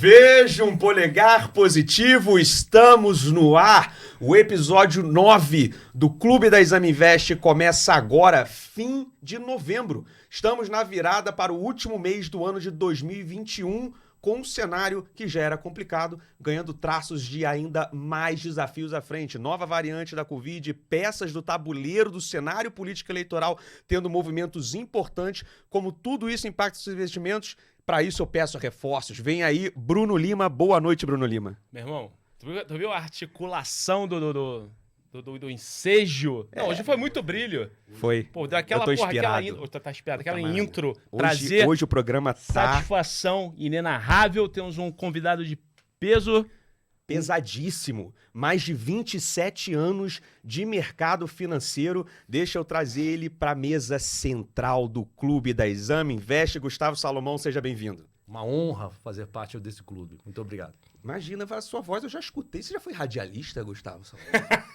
Veja um polegar positivo, estamos no ar. O episódio 9 do Clube da Exame Invest começa agora, fim de novembro. Estamos na virada para o último mês do ano de 2021, com um cenário que já era complicado, ganhando traços de ainda mais desafios à frente. Nova variante da Covid, peças do tabuleiro do cenário político eleitoral tendo movimentos importantes, como tudo isso impacta os investimentos. Para isso eu peço reforços. Vem aí Bruno Lima. Boa noite, Bruno Lima. Meu irmão, tu viu a articulação do ensejo? Não, hoje foi muito brilho. Foi. Pô, deu aquela eu tô porra, inspirado. tá inspirado, aquela Puta intro, Hoje o programa tá satisfação inenarrável. Temos um convidado de peso. pesadíssimo. Mais de 27 anos de mercado financeiro. Deixa eu trazer ele para a mesa central do Clube da Exame Invest. Gustavo Salomão, seja bem-vindo. Uma honra fazer parte desse clube. Muito obrigado. Imagina, a sua voz eu já escutei. Você já foi radialista, Gustavo Salomão?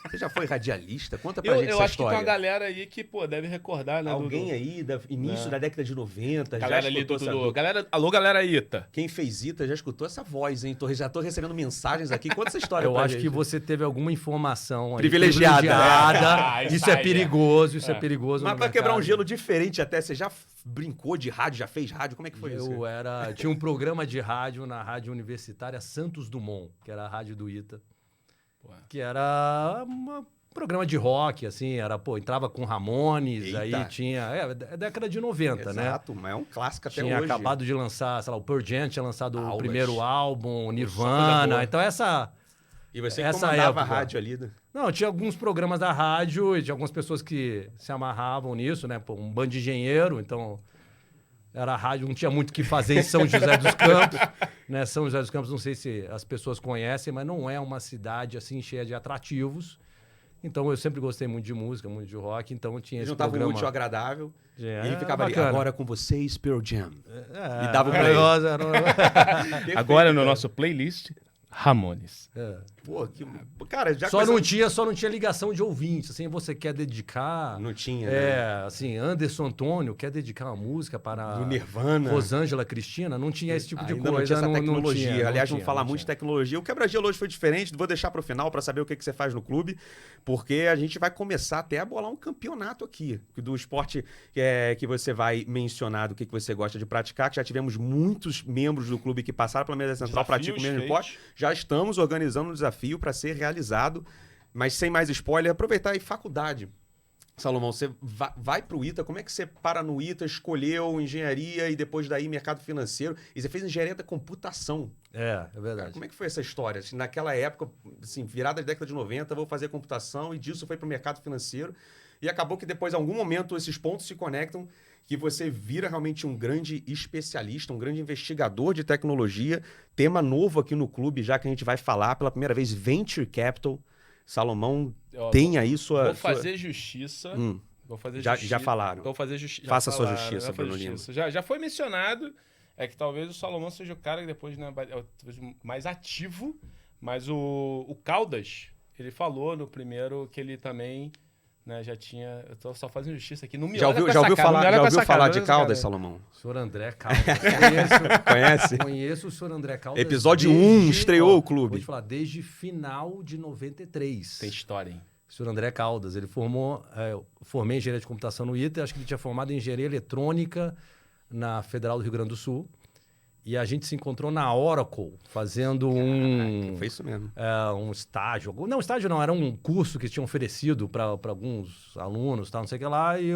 Você já foi radialista? Conta pra gente essa Eu acho história. que tem uma galera aí que, pô, deve recordar, né? Alguém aí, início da década de 90, Galera já ali escutou essa... Alô, galera Ita. Quem fez Ita já escutou essa voz, hein? Já tô recebendo mensagens aqui. Conta essa história Eu pra acho gente. que você teve alguma informação aí Privilegiada. Isso é perigoso, isso é perigoso. Mas no pra quebrar um mercado. gelo diferente até, você já brincou de rádio, já fez rádio? Como é que foi isso? Tinha um programa de rádio na Rádio Universitária Santos Dumont, que era a rádio do Ita, que era um programa de rock, assim, entrava com Ramones, Eita. aí tinha... É década de 90, né? Exato, mas é um clássico até Tinha hoje. acabado de lançar, sei lá, o Pearl Jam tinha lançado o Aulas. primeiro álbum, o coisa Nirvana, boa. então E você essa comandava a época. rádio ali, né? Não, tinha alguns programas da rádio e tinha algumas pessoas que se amarravam nisso, né? Pô, um bando de engenheiro, então era a rádio, não tinha muito o que fazer em São José dos Campos, né? São José dos Campos, não sei se as pessoas conhecem, mas não é uma cidade assim cheia de atrativos. Então eu sempre gostei muito de música, muito de rock, então tinha esse Juntava o programa. útil ao agradável. E ele Era ficava ali, bacana. agora com vocês, Pearl Jam. É, E dava pra ele. Agora no nosso playlist, Ramones. Pô, cara, já Só começamos- não tinha ligação de ouvintes, assim, você quer dedicar... Não tinha, né? assim, Anderson Antônio quer dedicar uma música para Do Nirvana. Rosângela Cristina, não tinha esse tipo de Ainda coisa. não tinha essa tecnologia. tinha, Aliás, não vamos falar não muito de tinha. tecnologia. O quebra-gelo hoje foi diferente. Vou deixar para o final para saber o que você faz no clube, porque a gente vai começar até a bolar um campeonato aqui do esporte que você vai mencionar, do que você gosta de praticar, que já tivemos muitos membros do clube que passaram pela mesa central, praticam o mesmo esporte. Já estamos organizando um desafio para ser realizado, mas sem mais spoiler, aproveitar aí faculdade. Salomão, você vai para o ITA, como é que você para no ITA, escolheu engenharia e depois daí mercado financeiro, e você fez engenharia da computação. É verdade. Como é que foi essa história? Assim, naquela época, assim, virada da década de 90, vou fazer computação, e disso foi para o mercado financeiro, e acabou que depois, em algum momento, esses pontos se conectam, que você vira realmente um grande especialista, um grande investigador de tecnologia. Tema novo aqui no clube, já que a gente vai falar pela primeira vez, Venture Capital. Salomão, tem aí sua... Vou fazer justiça. Vou fazer Já justiça. falaram. Vou fazer justiça. Faça a sua justiça, Bruno Lima. Já foi mencionado. É que talvez o Salomão seja o cara que depois, né, mais ativo. Mas o Caldas, ele falou no primeiro que ele também, né, já tinha... Eu tô só fazendo justiça aqui. Não me Já olha ouviu, com essa cara, não me olha já com ouviu essa falar cara, de não olha com Caldas, essa cara. Salomão? Senhor André Caldas. Conhece? Conheço o senhor André Caldas. Episódio 1, estreou o clube. Vou te falar, desde final de 93. Tem história, hein? O senhor André Caldas, ele eu formei em engenharia de computação no ITA, acho que ele tinha formado em engenharia eletrônica na Federal do Rio Grande do Sul. E a gente se encontrou na Oracle, fazendo Foi isso mesmo. um estágio. Não, estágio não, era um curso que tinham oferecido para alguns alunos, tal, não sei o que lá. E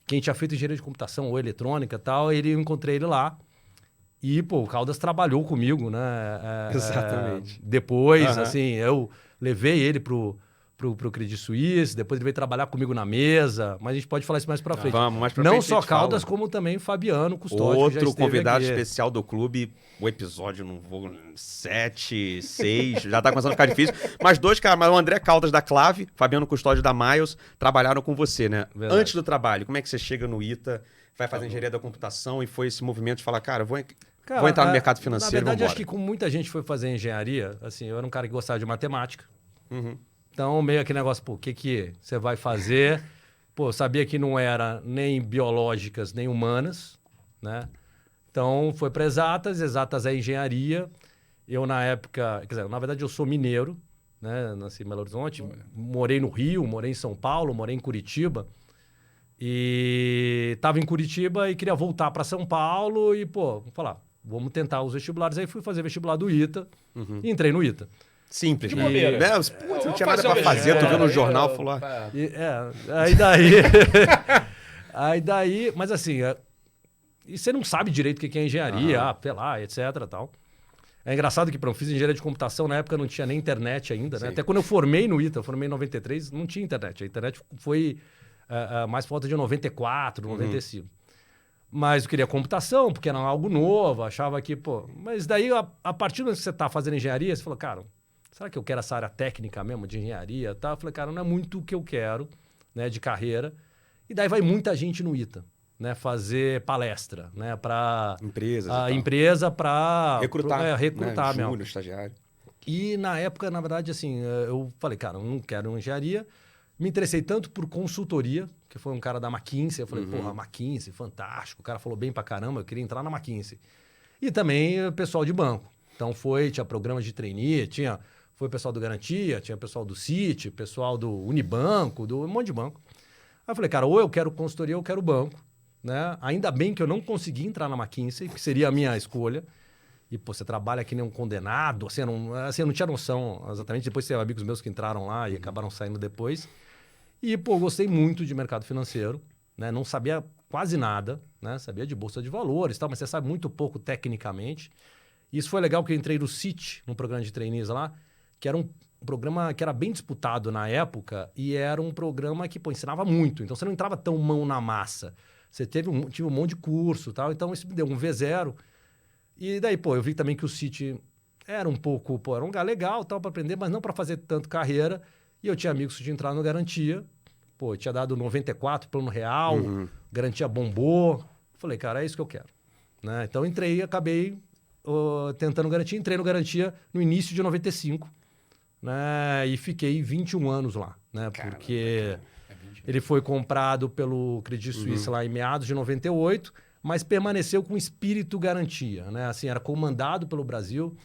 quem tinha feito engenharia de computação ou eletrônica e tal, eu encontrei ele lá. E, o Caldas trabalhou comigo, né? Exatamente. Depois, assim, eu levei ele pro Credit Suisse, depois ele veio trabalhar comigo na mesa, mas a gente pode falar isso mais pra frente. Vamos, mais pra Não frente a só gente Caldas, fala. como também Fabiano Custódio, que já Outro esteve convidado aqui. especial do clube, o episódio, não vou, 7, 6, já tá começando a ficar difícil. Mas dois caras, mas o André Caldas da Clave, Fabiano Custódio da Miles, trabalharam com você, né? Verdade. Antes do trabalho, como é que você chega no ITA, vai fazer engenharia da computação e foi esse movimento de falar, cara, vou entrar no mercado financeiro, Na verdade, vambora. acho que como muita gente foi fazer engenharia, assim, eu era um cara que gostava de matemática. Uhum. Então, meio aquele negócio, o que você vai fazer? Eu sabia que não era nem biológicas, nem humanas, né? Então, foi para exatas é engenharia. Eu, na época, quer dizer, na verdade, eu sou mineiro, né? Nasci em Belo Horizonte, morei no Rio, morei em São Paulo, morei em Curitiba. E estava em Curitiba e queria voltar para São Paulo e, pô, vamos falar, vamos tentar os vestibulares. Aí fui fazer vestibular do ITA e entrei no ITA. Simples, De né? bobeira. Putz, não tinha nada pra fazer, tu viu no jornal, falou... Aí daí, mas assim, e você não sabe direito o que é engenharia, sei lá, etc e tal. É engraçado que, pronto, fiz engenharia de computação, na época não tinha nem internet ainda, né? Até quando eu formei no ITA, eu formei em 93, não tinha internet. A internet foi mais por volta de 94, 95. Mas eu queria computação, porque era algo novo, achava que, pô... Mas daí, a partir do que você está fazendo engenharia, você falou, cara, será que eu quero essa área técnica mesmo, de engenharia e tal? Eu falei, cara, não é muito o que eu quero, né, de carreira. E daí vai muita gente no ITA, né, fazer palestra, né, para empresa para recrutar, recrutar né, mesmo. júnior, estagiário. E na época, na verdade, assim, eu falei, cara, eu não quero engenharia. Me interessei tanto por consultoria, que foi um cara da McKinsey. Eu falei, porra, McKinsey, fantástico. O cara falou bem pra caramba, eu queria entrar na McKinsey. E também o pessoal de banco. Então tinha programas de trainee, foi o pessoal do Garantia, tinha o pessoal do Citi, pessoal do Unibanco, um monte de banco. Aí eu falei, cara, ou eu quero consultoria ou eu quero banco, né? Ainda bem que eu não consegui entrar na McKinsey, que seria a minha escolha. E, pô, você trabalha que nem um condenado, assim, eu não tinha noção exatamente. Depois tem amigos meus que entraram lá e acabaram saindo depois. E, pô, gostei muito de mercado financeiro, né? Não sabia quase nada, né? Sabia de bolsa de valores e tal, mas você sabe muito pouco tecnicamente. E isso foi legal porque eu entrei no Citi, no programa de trainees lá, que era um programa que era bem disputado na época e era um programa que, pô, ensinava muito. Então, você não entrava tão mão na massa. Você tive um monte de curso e tal. Então, isso me deu um V0. E daí, pô, eu vi também que o Citi era um pouco, pô, era um lugar legal tal para aprender, mas não para fazer tanto carreira. E eu tinha amigos que tinham entrado no Garantia. Pô, tinha dado 94, plano real, Garantia bombou. Falei, cara, é isso que eu quero. Né? Então, entrei e acabei tentando Garantia. Entrei no Garantia no início de 95. Né? E fiquei 21 anos lá. Né? Caramba, porque ele foi comprado pelo Credit Suisse lá em meados de 98, mas permaneceu com espírito Garantia. Né? Assim, era comandado pelo Brasil.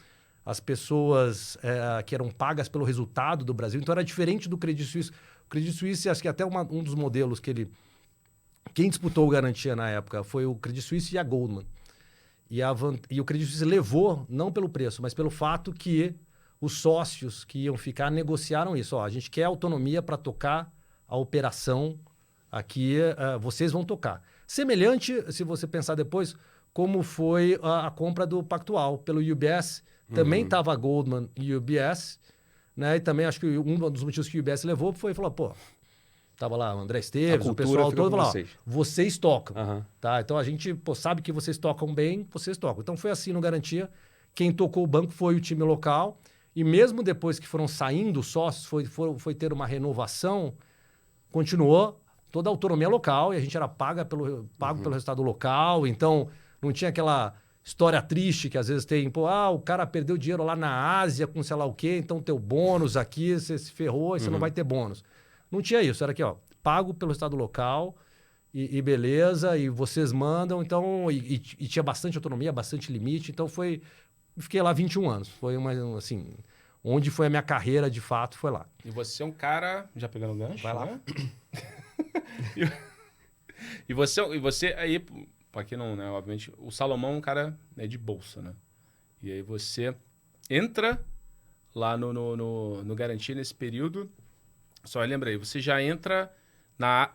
As pessoas que eram pagas pelo resultado do Brasil. Então, era diferente do Credit Suisse. O Credit Suisse, acho que até um dos modelos que ele... Quem disputou o Garantia na época foi o Credit Suisse e a Goldman. E o Credit Suisse levou, não pelo preço, mas pelo fato que os sócios que iam ficar negociaram isso. Ó, a gente quer autonomia para tocar a operação aqui, vocês vão tocar. Semelhante, se você pensar depois, como foi a compra do Pactual pelo UBS. Também estava a Goldman e o UBS, né? E também acho que um dos motivos que o UBS levou foi falar, pô, tava lá o André Esteves, o pessoal todo, falou, vocês tocam, tá? Então a gente, pô, sabe que vocês tocam bem, vocês tocam. Então foi assim no Garantia. Quem tocou o banco foi o time local e mesmo depois que foram saindo os sócios, foi ter uma renovação, continuou toda a autonomia local e a gente era pago pelo resultado local, então não tinha aquela... História triste que às vezes tem, pô, o cara perdeu dinheiro lá na Ásia com sei lá o quê, então teu bônus aqui, você se ferrou e você não vai ter bônus. Não tinha isso, era aqui, ó, pago pelo estado local e beleza, e vocês mandam, então, e tinha bastante autonomia, bastante limite, então fiquei lá 21 anos, foi assim, onde foi a minha carreira de fato, foi lá. E você é um cara, já pegando o gancho? Vai lá. Né? e você aí... Aqui não, né? Obviamente, o Salomão é um cara, né, de bolsa, né? E aí você entra lá no Garantia nesse período. Só lembra aí, você já entra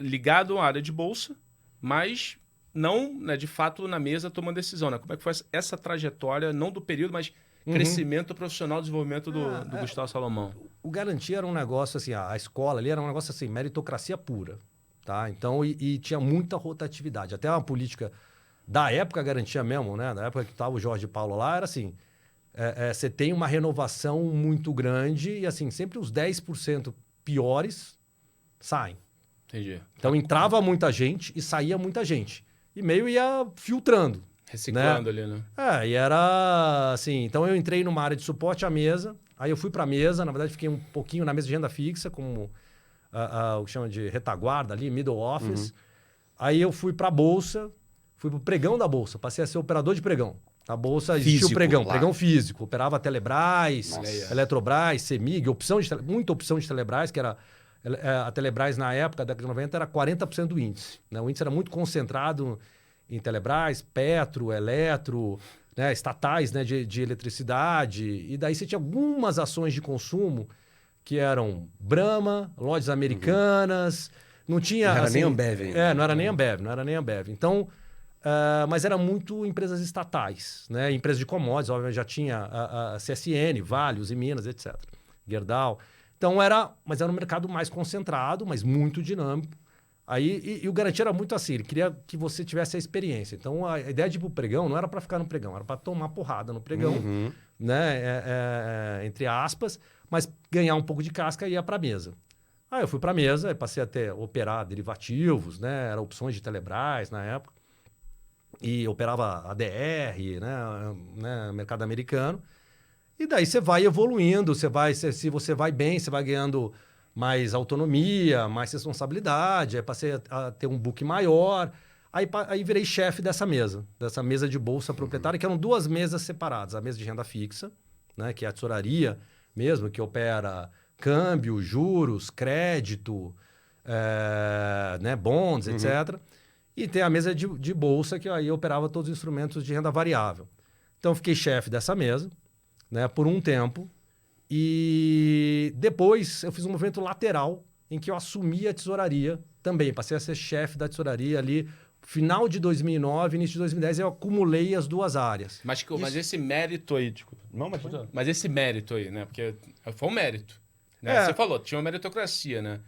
ligado à área de bolsa, mas não, né, de fato, na mesa tomando decisão, né? Como é que foi essa trajetória, não do período, mas crescimento profissional, desenvolvimento do Gustavo Salomão? O Garantia era um negócio, assim, a escola ali era um negócio, assim, meritocracia pura, tá? Então, e tinha muita rotatividade. Até uma política... Da época Garantia mesmo, né? Da época que estava o Jorge Paulo lá, era assim, você tem uma renovação muito grande e assim, sempre os 10% piores saem. Entendi. Então entrava muita gente e saía muita gente. E meio ia filtrando. Reciclando, né? Ali, né? E era assim, então eu entrei numa área de suporte à mesa, aí eu fui para a mesa, na verdade fiquei um pouquinho na mesa de renda fixa, como o que chama de retaguarda ali, middle office. Aí eu fui para a bolsa, fui pro pregão da Bolsa, passei a ser operador de pregão. A Bolsa existia Físico, o pregão, lá. pregão físico. Operava Telebrás, Nossa. Eletrobras, Semig, muita opção de Telebrás, que era... A Telebrás, na época, da década de 90, era 40% do índice. Né? O índice era muito concentrado em Telebrás, Petro, Eletro, né? Estatais, né? de eletricidade. E daí você tinha algumas ações de consumo que eram Brahma, lojas americanas... Não tinha... Não era assim, nem Ambev ainda. não era nem Ambev. Então... mas era muito empresas estatais, né? Empresas de commodities, obviamente já tinha a CSN, Vale, Uzi Minas, etc. Gerdau. Então mas era um mercado mais concentrado, mas muito dinâmico. Aí, e o garantia era muito assim, ele queria que você tivesse a experiência. Então a ideia de ir pro pregão não era para ficar no pregão, era para tomar porrada no pregão, né? Entre aspas, mas ganhar um pouco de casca e ir para a mesa. Aí eu fui para a mesa, aí passei a operar derivativos, né? Eram opções de Telebrás na época. E operava ADR, né, mercado americano. E daí você vai evoluindo, se você vai bem, você vai ganhando mais autonomia, mais responsabilidade. Aí passei a ter um book maior. Aí virei chefe dessa mesa de bolsa proprietária, que eram 2 mesas separadas. A mesa de renda fixa, né, que é a tesouraria mesmo, que opera câmbio, juros, crédito, né, bonds, etc. E tem a mesa de bolsa, que aí operava todos os instrumentos de renda variável. Então, fiquei chefe dessa mesa, né, por um tempo. E depois eu fiz um movimento lateral em que eu assumi a tesouraria também. Passei a ser chefe da tesouraria ali. Final de 2009, início de 2010, eu acumulei as 2 áreas. Mas esse mérito aí, desculpa. Não, Mas esse mérito aí, né? Porque foi um mérito. Né? Você falou, tinha uma meritocracia, né?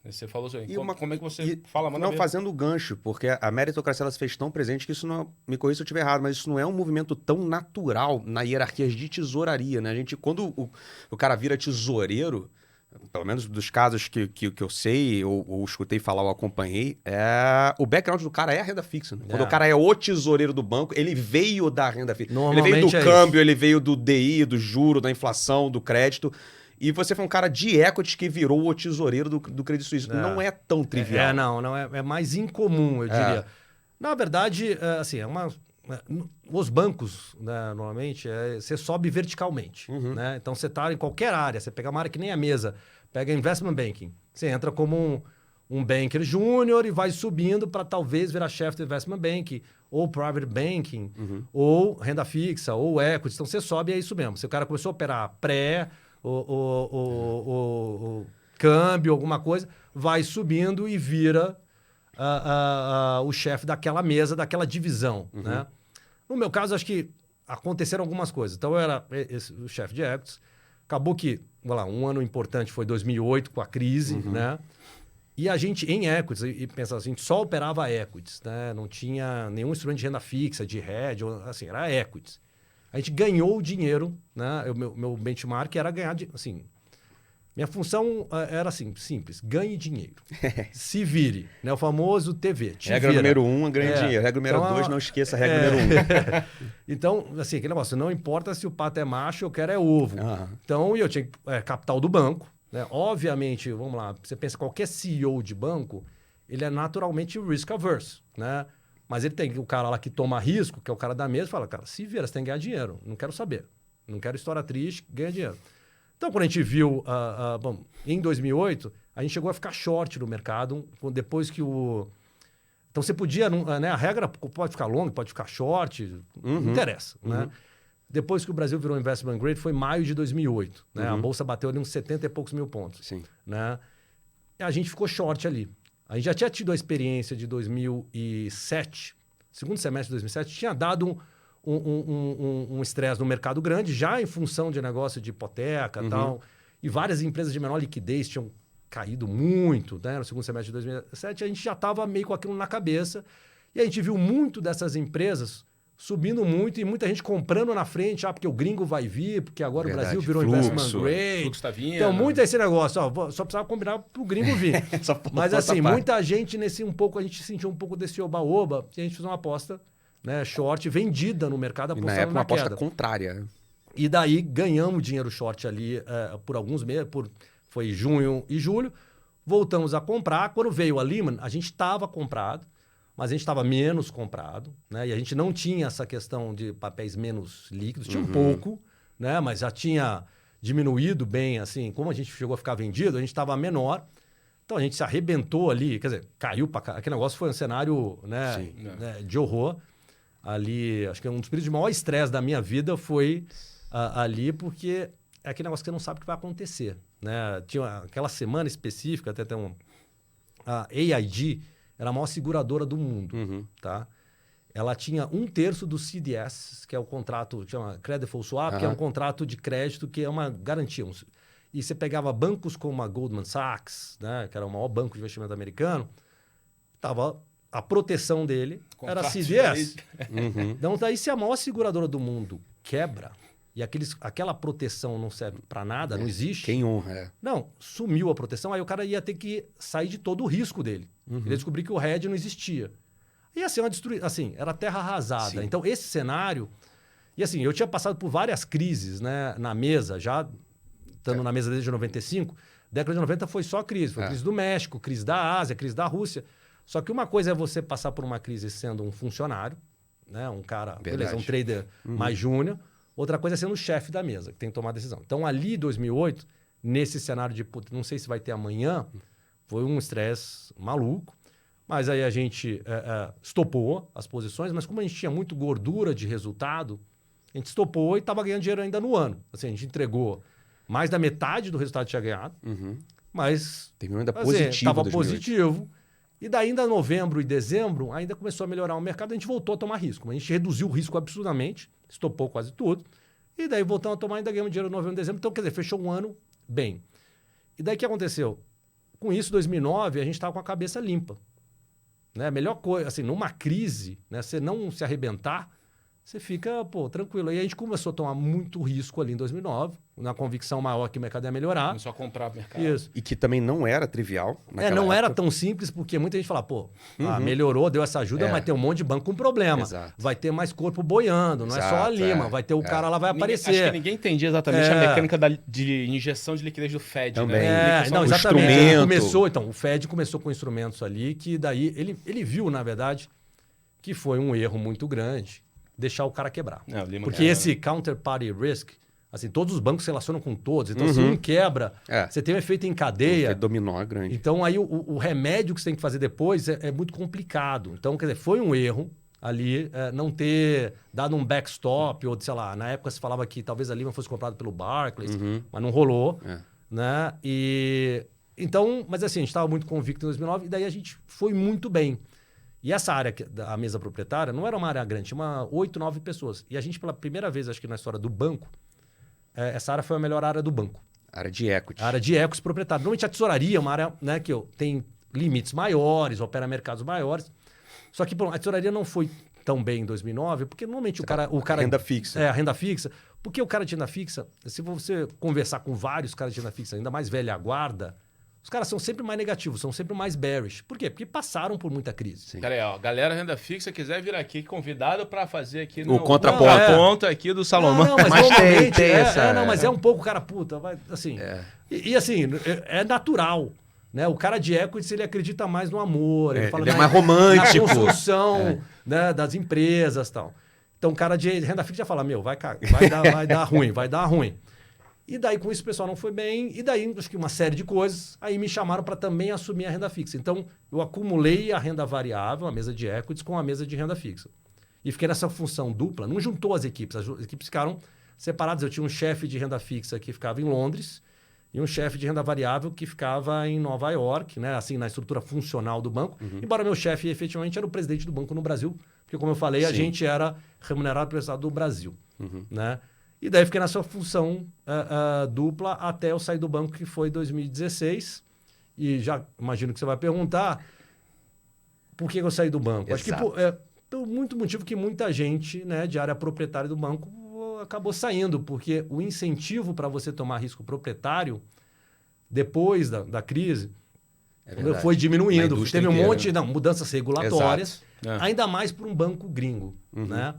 Você falou assim, como é que você fala? Não, fazendo o gancho, porque a meritocracia ela se fez tão presente que isso não... Me corrija se eu estiver errado, mas isso não é um movimento tão natural na hierarquia de tesouraria, né? Quando o cara vira tesoureiro, pelo menos dos casos que eu sei, ou escutei falar ou acompanhei, o background do cara é a renda fixa. Né? Quando o cara é o tesoureiro do banco, ele veio da renda fixa. Ele veio do câmbio, ele veio do DI, do juro, da inflação, do crédito... E você foi um cara de equity que virou o tesoureiro do Credit Suisse. Não é tão trivial. Não. É mais incomum, eu diria. Na verdade, assim, os bancos, né, normalmente, você sobe verticalmente. Né? Então, você está em qualquer área. Você pega uma área que nem a mesa. Pega investment banking. Você entra como um banker júnior e vai subindo para talvez virar chefe do investment banking, ou private banking, ou renda fixa, ou equity. Então, você sobe e é isso mesmo. Se o cara começou a operar o câmbio, alguma coisa, vai subindo e vira o chefe daquela mesa, daquela divisão. Né? No meu caso, acho que aconteceram algumas coisas. Então, eu era o chefe de equities. Acabou que, um ano importante foi 2008, com a crise, né? E a gente, em equities, e pensava assim, a gente só operava equities, né? Não tinha nenhum instrumento de renda fixa, de hedge, assim, era equities. A gente ganhou o dinheiro, né? Meu benchmark era ganhar, assim, minha função era assim, simples, ganhe dinheiro, se vire, né? O famoso TV, regra número 1, ganhe dinheiro. Regra número 2, não esqueça a regra número 1. Então, assim, aquele negócio, não importa se o pato é macho, eu quero ovo. Então, eu tinha capital do banco, né? Obviamente, vamos lá, você pensa, qualquer CEO de banco, ele é naturalmente risk averse, né? Mas ele tem o cara lá que toma risco, que é o cara da mesa, e fala, cara, se vira, você tem que ganhar dinheiro. Não quero saber. Não quero história triste, ganha dinheiro. Então, quando a gente viu, bom, em 2008, a gente chegou a ficar short no mercado, depois que o... Então, você podia, né, a regra pode ficar long, pode ficar short, não interessa, né? Depois que o Brasil virou investment grade, foi maio de 2008, né? A Bolsa bateu ali uns 70 e poucos mil pontos. Sim. Né? E a gente ficou short ali. A gente já tinha tido a experiência de 2007, segundo semestre de 2007, tinha dado um estresse no mercado grande, já em função de negócio de hipoteca e tal. E várias empresas de menor liquidez tinham caído muito, né? No segundo semestre de 2007, a gente já estava meio com aquilo na cabeça. E a gente viu muito dessas empresas subindo muito e muita gente comprando na frente, porque o gringo vai vir, porque agora o Brasil virou investment grade. O fluxo tá vindo. Então, muito esse negócio, só precisava combinar pro gringo vir. Mas assim, muita gente a gente sentiu um pouco desse oba-oba e a gente fez uma aposta, né, short, vendida no mercado, apostando na queda. Uma aposta contrária. E daí ganhamos dinheiro short ali por alguns meses, foi junho e julho, voltamos a comprar. Quando veio a Lehman, a gente estava comprado, mas a gente estava menos comprado, né? E a gente não tinha essa questão de papéis menos líquidos, tinha um pouco, né? Mas já tinha diminuído bem, assim, como a gente chegou a ficar vendido, a gente estava menor. Então a gente se arrebentou ali, quer dizer, caiu para cá. Aquele negócio foi um cenário, né, de horror. Ali, acho que um dos períodos de maior estresse da minha vida foi ali, porque é aquele negócio que você não sabe o que vai acontecer, né? Tinha aquela semana específica, até tem a AIG era a maior seguradora do mundo, tá? Ela tinha 1/3 do CDS, que é o contrato, chama Credit Default Swap, que é um contrato de crédito que é uma garantia. E você pegava bancos como a Goldman Sachs, né, que era o maior banco de investimento americano, a proteção dele era a CDS. Então, daí, se a maior seguradora do mundo quebra e aquela proteção não serve para nada, não existe. Quem honra, Não, sumiu a proteção, aí o cara ia ter que sair de todo o risco dele. Ele ia descobrir que o hedge não existia. Ia ser uma destruição, assim, era terra arrasada. Sim. Então, esse cenário... E assim, eu tinha passado por várias crises, né, na mesa, já estando na mesa desde 95. Década de 90 foi só crise. Foi crise do México, crise da Ásia, crise da Rússia. Só que uma coisa é você passar por uma crise sendo um funcionário, né, um cara, beleza, um trader mais júnior. Outra coisa é sendo o chefe da mesa, que tem que tomar a decisão. Então, ali, em 2008, nesse cenário de, não sei se vai ter amanhã, foi um estresse maluco. Mas aí a gente estopou as posições, mas como a gente tinha muito gordura de resultado, a gente estopou e estava ganhando dinheiro ainda no ano. Assim, a gente entregou mais da metade do resultado que tinha ganhado, mas terminou ainda assim, positivo. estava 2008. positivo. E daí, ainda novembro e dezembro, ainda começou a melhorar o mercado, a gente voltou a tomar risco. A gente reduziu o risco absurdamente, estopou quase tudo. E daí voltamos a tomar, ainda ganhamos dinheiro em novembro e dezembro. Então, quer dizer, fechou um ano bem. E daí o que aconteceu? Com isso, 2009, a gente estava com a cabeça limpa. Né? A melhor coisa, assim, numa crise, né, você não se arrebentar, você fica, tranquilo. E a gente começou a tomar muito risco ali em 2009, na convicção maior que o mercado ia melhorar. Começou a comprar o mercado. Isso. E que também não era trivial naquela Não era época. tão simples, porque muita gente fala, melhorou, deu essa ajuda, mas tem um monte de banco com problema. Exato. Vai ter mais corpo boiando, não é só a Lima, vai ter o cara lá, vai aparecer. Acho que ninguém entendia exatamente a mecânica de injeção de liquidez do Fed. Também. Né? Não, o exatamente. instrumento. O Fed começou com instrumentos ali, que daí ele viu, na verdade, que foi um erro muito grande deixar o cara quebrar. Porque esse counterparty risk, assim, todos os bancos se relacionam com todos. Então, se um quebra, você tem um efeito em cadeia. Porque dominó grande. Então, aí o remédio que você tem que fazer depois é muito complicado. Então, quer dizer, foi um erro ali não ter dado um backstop, ou sei lá, na época se falava que talvez a Lima fosse comprada pelo Barclays, mas não rolou. Né? Então, mas assim, a gente estava muito convicto em 2009 e daí a gente foi muito bem. E essa área, a mesa proprietária, não era uma área grande, tinha 8, 9 pessoas. E a gente, pela primeira vez, acho que na história do banco, essa área foi a melhor área do banco. Área de equity. A área de equity proprietário. Normalmente a tesouraria é uma área, né, que tem limites maiores, opera mercados maiores. Só que a tesouraria não foi tão bem em 2009, porque normalmente o cara... Renda fixa. A renda fixa. Porque o cara de renda fixa, se você conversar com vários caras de renda fixa, ainda mais velha guarda, os caras são sempre mais negativos, são sempre mais bearish. Por quê? Porque passaram por muita crise. Peraí, galera renda fixa, quiser vir aqui, convidado para fazer aqui o contraponto. Ponto aqui do Salomão. Mas tem essa... mas é um pouco, cara, vai, assim... E assim, é natural. Né? O cara de equity, ele acredita mais no amor. Ele fala é mais romântico. Na construção das empresas e tal. Então, o cara de renda fixa já fala, vai dar ruim. E daí, com isso, o pessoal não foi bem. E daí, acho que uma série de coisas. Aí me chamaram para também assumir a renda fixa. Então, eu acumulei a renda variável, a mesa de equities, com a mesa de renda fixa. E fiquei nessa função dupla. Não juntou as equipes ficaram separadas. Eu tinha um chefe de renda fixa que ficava em Londres e um chefe de renda variável que ficava em Nova York, né? Assim, na estrutura funcional do banco. Embora meu chefe, efetivamente, era o presidente do banco no Brasil. Porque, como eu falei, a gente era remunerado pelo Estado do Brasil. Né? E daí fiquei nessa função dupla até eu sair do banco, que foi em 2016. E já imagino que você vai perguntar por que eu saí do banco. Exato. Acho que por muito motivo que muita gente, né, de área proprietária do banco acabou saindo, porque o incentivo para você tomar risco proprietário depois da crise foi diminuindo. Teve um monte de mudanças regulatórias, ainda mais para um banco gringo. Né?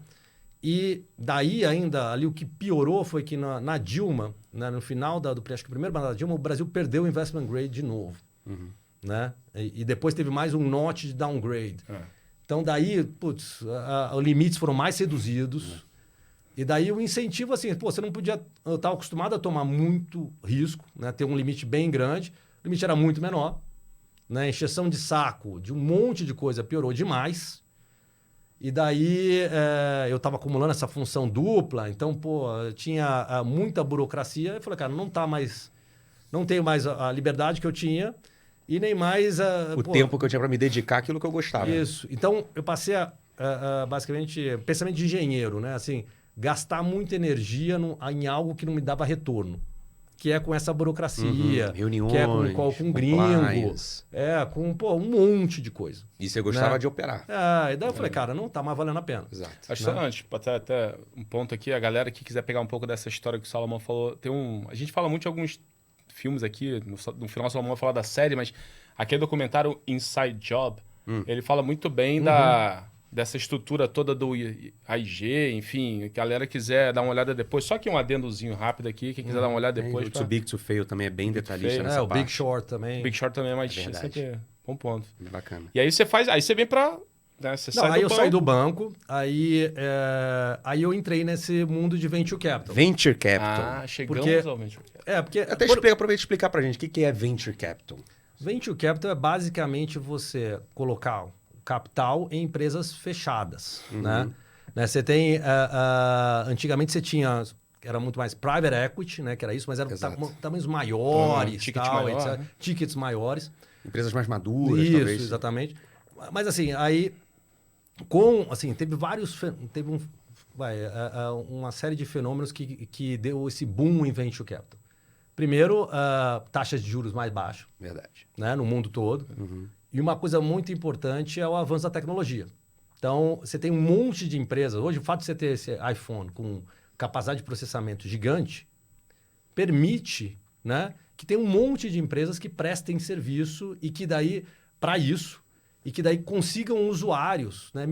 E daí ainda, ali o que piorou foi que na Dilma, né, no final acho que o primeiro mandato da Dilma, o Brasil perdeu o investment grade de novo. Né? E depois teve mais um notch de downgrade. Então, daí, putz, os limites foram mais reduzidos. E daí o incentivo, assim, pô, você não podia... Eu estava acostumado a tomar muito risco, né? Ter um limite bem grande. O limite era muito menor. Né? Encheção de saco de um monte de coisa piorou demais. E daí eu estava acumulando essa função dupla. Então, pô, tinha muita burocracia. Eu falei, cara, não tenho mais a liberdade que eu tinha e nem mais... O tempo que eu tinha para me dedicar àquilo que eu gostava. Isso. Então, eu passei basicamente, pensamento de engenheiro, né? Assim, gastar muita energia em algo que não me dava retorno. Que é com essa burocracia. Reuniões, que é com gringo. Com um monte de coisa. E você gostava de operar. E daí eu falei, cara, não tá mais valendo a pena. Exato. Acho só antes, até um ponto aqui, a galera que quiser pegar um pouco dessa história que o Salomão falou, a gente fala muito de alguns filmes aqui, no final o Salomão vai falar da série, mas aquele documentário Inside Job, ele fala muito bem dessa estrutura toda do AIG, enfim, a galera quiser dar uma olhada depois, só que um adendozinho rápido aqui, quem quiser dar uma olhada depois. O Too Big to Fail também é bem detalhista nessa o parte. Big Short também. O Big Short também é mais sempre bom ponto. Bacana. E aí você vem pra... Né, você sai do eu banco. saí do banco, aí eu entrei nesse mundo de Venture Capital. Venture Capital. Chegamos ao Venture Capital. Porque... Aproveita e explicar pra gente o que é Venture Capital. Venture Capital é basicamente você colocar capital em empresas fechadas, né? Você tem... antigamente você tinha... Era muito mais private equity, né? Que era isso, mas eram tamanhos maiores, ticket maior, etc. Né? Tickets maiores. Empresas mais maduras, isso, talvez. Exatamente. Mas assim, aí... teve vários... uma série de fenômenos que deu esse boom em Venture Capital. Primeiro, taxas de juros mais baixas. Verdade. Né? No mundo todo. E uma coisa muito importante é o avanço da tecnologia. Então, você tem um monte de empresas. Hoje, o fato de você ter esse iPhone com capacidade de processamento gigante permite, né, que tem um monte de empresas que prestem serviço e que daí, para isso, e que daí consigam usuários, né,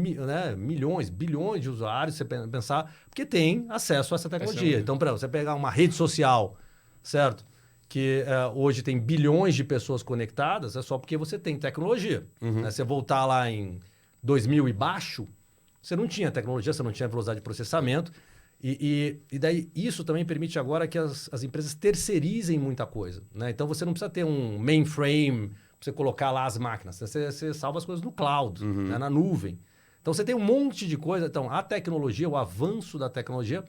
milhões, bilhões de usuários, você pensar, porque tem acesso a essa tecnologia. Então, para você pegar uma rede social, certo? Que hoje tem bilhões de pessoas conectadas, é só porque você tem tecnologia. Né? Você voltar lá em 2000 e baixo, você não tinha tecnologia, você não tinha velocidade de processamento. E daí isso também permite agora que as empresas terceirizem muita coisa. Né? Então você não precisa ter um mainframe para você colocar lá as máquinas. Você salva as coisas no cloud, né? Na nuvem. Então você tem um monte de coisa. Então a tecnologia, o avanço da tecnologia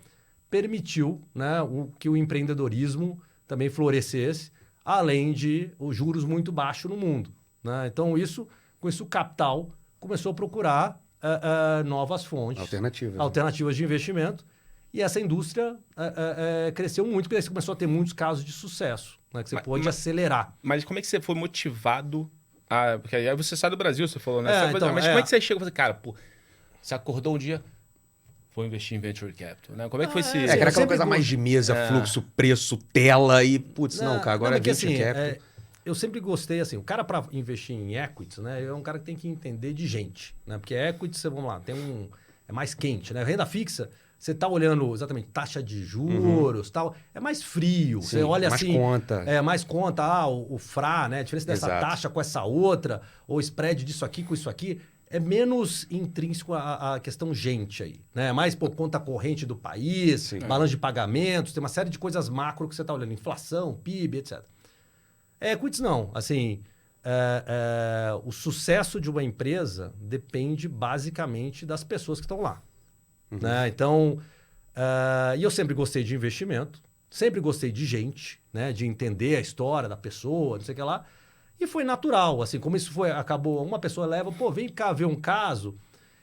permitiu, né, que o empreendedorismo também florescesse, além de os juros muito baixos no mundo. Né? Então, com isso, o capital começou a procurar novas fontes. Alternativas de investimento. E essa indústria cresceu muito, porque aí você começou a ter muitos casos de sucesso, né, que você pode acelerar. Mas como é que você foi motivado porque aí você sai do Brasil, você falou, né? Mas como é que você chega e fala, cara, pô, você acordou um dia... Vou investir em Venture Capital, né? Como é que foi esse... que era aquela coisa mais de mesa, fluxo, preço, tela e... Putz, cara, agora é Venture Capital. Eu sempre gostei, assim, o cara para investir em equities, né? É um cara que tem que entender de gente, né? Porque equities, vamos lá, é mais quente, né? Renda fixa, você tá olhando exatamente taxa de juros, tal, é mais frio. Sim, você olha mais assim... conta. Mais conta, o FRA, né? A diferença dessa taxa com essa outra, ou spread disso aqui com isso aqui... É menos intrínseco a questão gente aí, né? É mais por conta corrente do país, balanço de pagamentos, tem uma série de coisas macro que você está olhando, inflação, PIB, etc. Equities não, assim, o sucesso de uma empresa depende basicamente das pessoas que estão lá. Né? Então, e eu sempre gostei de investimento, sempre gostei de gente, né? De entender a história da pessoa, não sei o que lá. E foi natural, assim, como isso acabou, uma pessoa leva, vem cá ver um caso.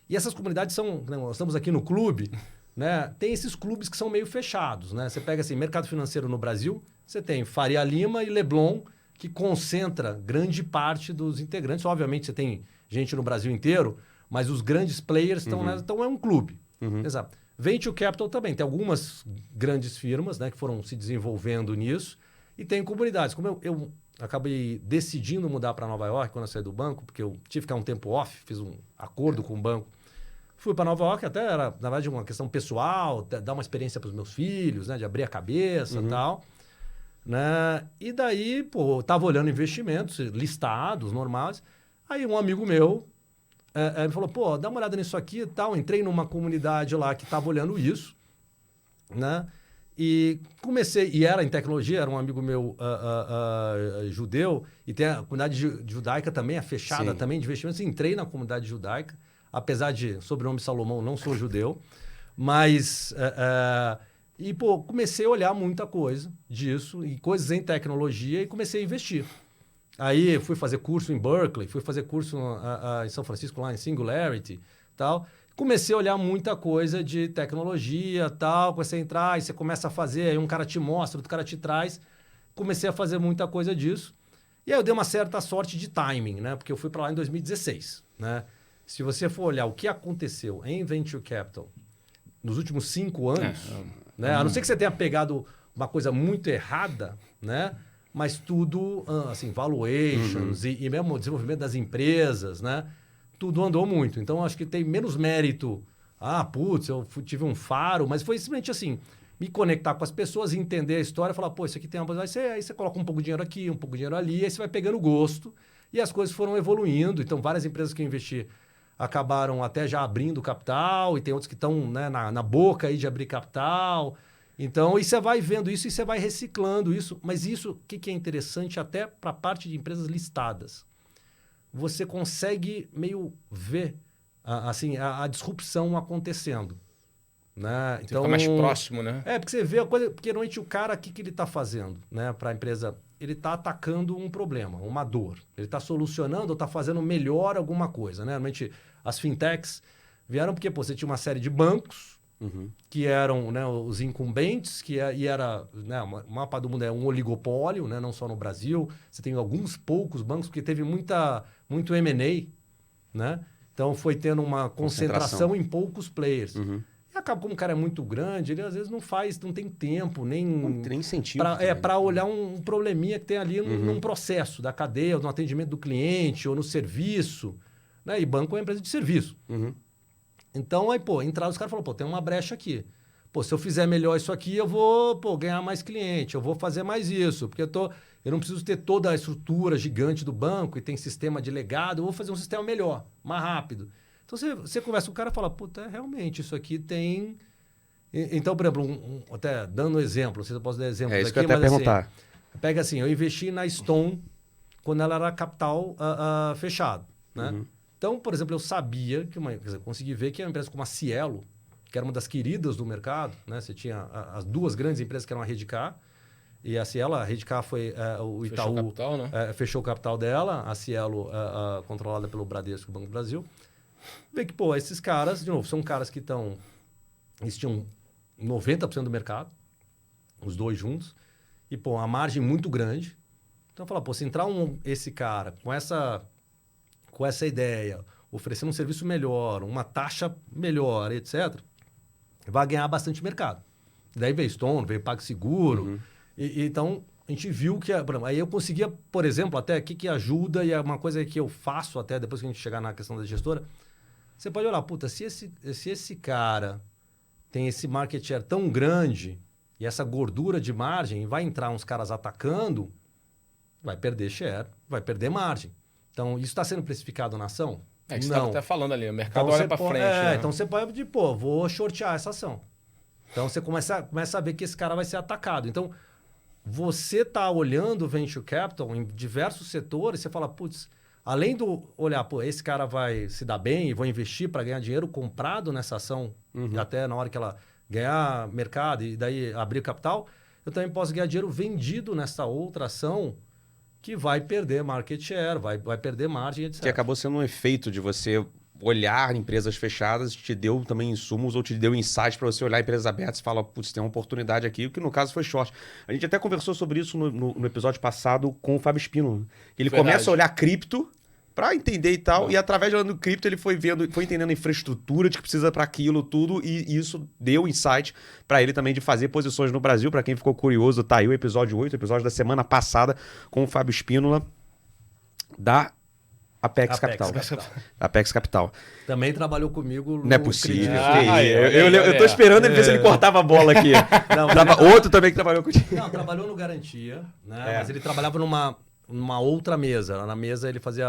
E essas comunidades nós estamos aqui no clube, né? Tem esses clubes que são meio fechados, né? Você pega assim, mercado financeiro no Brasil, você tem Faria Lima e Leblon, que concentra grande parte dos integrantes. Obviamente você tem gente no Brasil inteiro, mas os grandes players estão lá, então é um clube. Exato. Venture Capital também, tem algumas grandes firmas, né, que foram se desenvolvendo nisso, e tem comunidades. Como eu acabei decidindo mudar para Nova York quando eu saí do banco, porque eu tive que ficar um tempo off, fiz um acordo com o banco. Fui para Nova York, até era, na verdade, uma questão pessoal, dar uma experiência para os meus filhos, né, de abrir a cabeça e tal. Né? E daí, eu estava olhando investimentos listados, normais. Aí um amigo meu ele falou, pô, dá uma olhada nisso aqui e tal. Entrei numa comunidade lá que estava olhando isso, né? E comecei, e era em tecnologia, era um amigo meu judeu, e tem a comunidade judaica também, a fechada também de investimentos. Entrei na comunidade judaica, apesar de sobrenome Salomão, não sou judeu, mas... E, pô, comecei a olhar muita coisa disso, e coisas em tecnologia, e comecei a investir. Aí fui fazer curso em Berkeley, fui fazer curso em São Francisco, lá em Singularity, tal. Comecei a olhar muita coisa de tecnologia, tal. Comecei a entrar, aí você começa a fazer, aí um cara te mostra, outro cara te traz. Comecei a fazer muita coisa disso. E aí eu dei uma certa sorte de timing, né? Porque eu fui para lá em 2016, né? Se você for olhar o que aconteceu em Venture Capital nos últimos 5 anos, né? A não ser que você tenha pegado uma coisa muito errada, né? Mas tudo, assim, valuations e mesmo o desenvolvimento das empresas, né? Tudo andou muito. Então, acho que tem menos mérito. Eu tive um faro, mas foi simplesmente assim, me conectar com as pessoas, entender a história, falar, pô, isso aqui tem uma... Aí você coloca um pouco de dinheiro aqui, um pouco de dinheiro ali, aí você vai pegando gosto e as coisas foram evoluindo. Então, várias empresas que eu investi acabaram até já abrindo capital e tem outros que estão, né, na boca aí de abrir capital. Então, e você vai vendo isso e você vai reciclando isso. Mas isso, o que é interessante até para a parte de empresas listadas? Você consegue meio ver assim, a disrupção acontecendo. Né? Então, fica mais próximo, né? Porque você vê a coisa... Porque normalmente o cara, o que ele está fazendo, né, para a empresa? Ele está atacando um problema, uma dor. Ele está solucionando ou está fazendo melhor alguma coisa. Né? Normalmente as fintechs vieram porque você tinha uma série de bancos que eram, né, os incumbentes, e era, né, o mapa do mundo é um oligopólio, né, não só no Brasil. Você tem alguns poucos bancos, porque teve muito M&A, né? Então foi tendo uma concentração em poucos players. E acaba, como o cara é muito grande, ele às vezes não tem tempo, nem incentivo. Para olhar um probleminha que tem ali num processo da cadeia, no atendimento do cliente ou no serviço. Né? E banco é uma empresa de serviço. Então, aí, pô, entraram os caras e falaram, pô, tem uma brecha aqui. Pô, se eu fizer melhor isso aqui, eu vou, pô, ganhar mais cliente, eu vou fazer mais isso, porque eu não preciso ter toda a estrutura gigante do banco e tem sistema de legado, eu vou fazer um sistema melhor, mais rápido. Então, você conversa com o cara e fala, puta, realmente, isso aqui tem... Então, por exemplo, até dando exemplo, não sei se eu posso dar exemplos aqui, isso que eu até perguntar. Assim, pega assim, eu investi na Stone quando ela era capital fechado, né? Então, por exemplo, eu sabia que consegui ver que uma empresa como a Cielo, que era uma das queridas do mercado, né? Você tinha as duas grandes empresas que eram a Redcar e a Cielo. A Redcar foi o Itaú... Fechou o capital, né? Fechou o capital dela. A Cielo, controlada pelo Bradesco, Banco do Brasil. Vê que, pô, esses caras, de novo, são caras que estão... Eles tinham 90% do mercado, os dois juntos, e, pô, uma margem muito grande. Então, falar, pô, se entrar esse cara com essa ideia, oferecendo um serviço melhor, uma taxa melhor, etc., vai ganhar bastante mercado. Daí veio Stone, veio PagSeguro. Então, a gente viu que... Aí eu conseguia, por exemplo, até o que ajuda, e é uma coisa que eu faço até depois que a gente chegar na questão da gestora, você pode olhar, puta, se esse cara tem esse market share tão grande e essa gordura de margem, vai entrar uns caras atacando, vai perder share, vai perder margem. Então, isso está sendo precificado na ação? É que você estava até falando ali, o mercado olha para frente. Né? Então você pode pedir, pô, vou shortear essa ação. Então você começa a ver que esse cara vai ser atacado. Então, você está olhando o Venture Capital em diversos setores, você fala, putz, além do olhar, pô, esse cara vai se dar bem e vou investir para ganhar dinheiro comprado nessa ação, até na hora que ela ganhar mercado e daí abrir capital, eu também posso ganhar dinheiro vendido nessa outra ação que vai perder market share, vai perder margem, etc. Que acabou sendo um efeito de você olhar empresas fechadas, te deu também insumos ou te deu insights para você olhar empresas abertas e falar, putz, tem uma oportunidade aqui, o que no caso foi short. A gente até conversou sobre isso no episódio passado com o Fábio Espino. Ele começa a olhar cripto para entender e tal, e através de olhando cripto ele foi entendendo a infraestrutura de que precisa para aquilo tudo, e isso deu insight para ele também de fazer posições no Brasil. Para quem ficou curioso, tá aí o episódio 8, o episódio da semana passada com o Fábio Espínola da Apex Capital. Apex Capital. Também trabalhou comigo no... Não é possível. Eu tô esperando ele ver se ele cortava a bola aqui. Outro também que trabalhou contigo. Não, trabalhou no Garantia, né? Mas ele trabalhava numa numa outra mesa. Na mesa ele fazia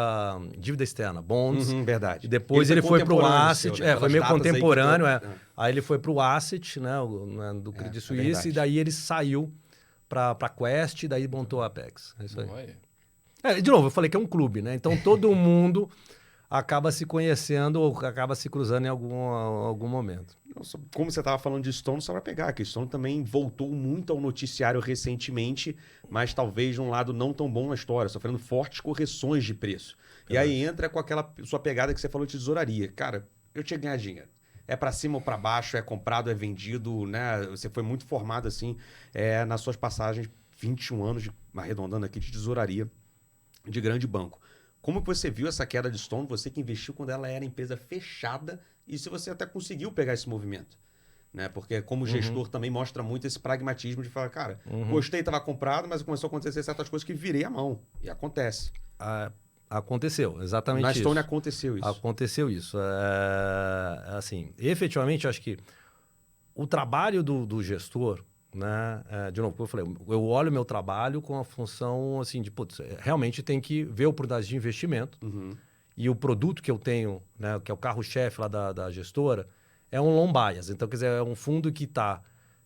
dívida externa, bonds. Verdade. E depois ele foi para o asset. Seu, né? Foi meio contemporâneo. Aí, aí ele foi para o asset, né, do Credit Suisse. E daí ele saiu para a Quest e daí montou a Apex. É isso aí. De novo, eu falei que é um clube, né? Então todo mundo acaba se conhecendo ou acaba se cruzando em algum momento. Como você estava falando de Stone, só para pegar, que Stone também voltou muito ao noticiário recentemente, mas talvez de um lado não tão bom na história, sofrendo fortes correções de preço. E aí entra com aquela sua pegada que você falou de tesouraria. Cara, eu tinha que ganhar dinheiro. É para cima ou para baixo, é comprado, é vendido, né? Você foi muito formado assim nas suas passagens, 21 anos, arredondando aqui, de tesouraria de grande banco. Como que você viu essa queda de Stone, você que investiu quando ela era empresa fechada, e se você até conseguiu pegar esse movimento? Né? Porque como gestor também mostra muito esse pragmatismo de falar, cara, gostei, estava comprado, mas começou a acontecer certas coisas que virei a mão. E acontece. Aconteceu, exatamente isso. Na Stone aconteceu isso. Aconteceu isso. Assim, efetivamente, acho que o trabalho do gestor, né? De novo, como eu falei, eu olho o meu trabalho com a função assim de, putz, realmente tem que ver oportunidades de investimento e o produto que eu tenho, né, que é o carro-chefe lá da gestora, é um long bias. Então, quer dizer, é um fundo que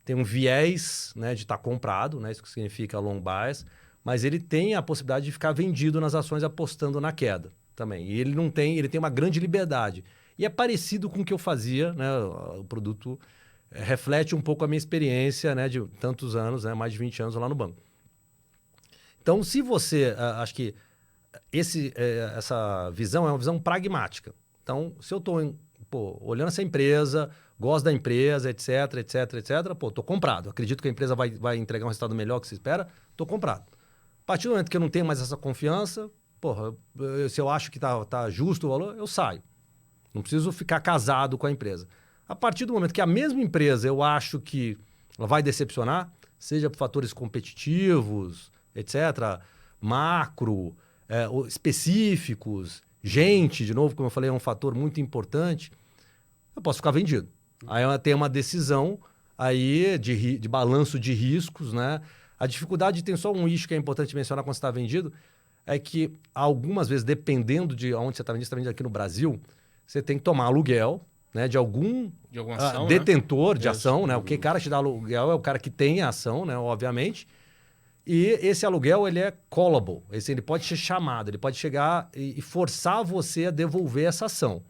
tem um viés, né, de estar comprado, né, isso que significa long bias, mas ele tem a possibilidade de ficar vendido nas ações apostando na queda também. E ele tem uma grande liberdade. E é parecido com o que eu fazia, né, o produto reflete um pouco a minha experiência, né, de tantos anos, né, mais de 20 anos lá no banco. Então, se você... acho que essa visão é uma visão pragmática. Então, se eu estou olhando essa empresa, gosto da empresa, etc, estou comprado. Acredito que a empresa vai entregar um resultado melhor que se espera, estou comprado. A partir do momento que eu não tenho mais essa confiança, se eu acho que tá justo o valor, eu saio. Não preciso ficar casado com a empresa. A partir do momento que a mesma empresa eu acho que ela vai decepcionar, seja por fatores competitivos, etc., macro, específicos, gente, de novo, como eu falei, é um fator muito importante, eu posso ficar vendido. Aí eu tenho uma decisão aí de balanço de riscos, né? A dificuldade, tem só um issue que é importante mencionar quando você está vendido, é que algumas vezes, dependendo de onde você está vendido aqui no Brasil, você tem que tomar aluguel, né, de alguma ação, detentor, né, de ação, né? O que cara te dá aluguel é o cara que tem a ação, né, obviamente. E esse aluguel, ele é callable. Ele pode ser chamado, ele pode chegar e forçar você a devolver essa ação,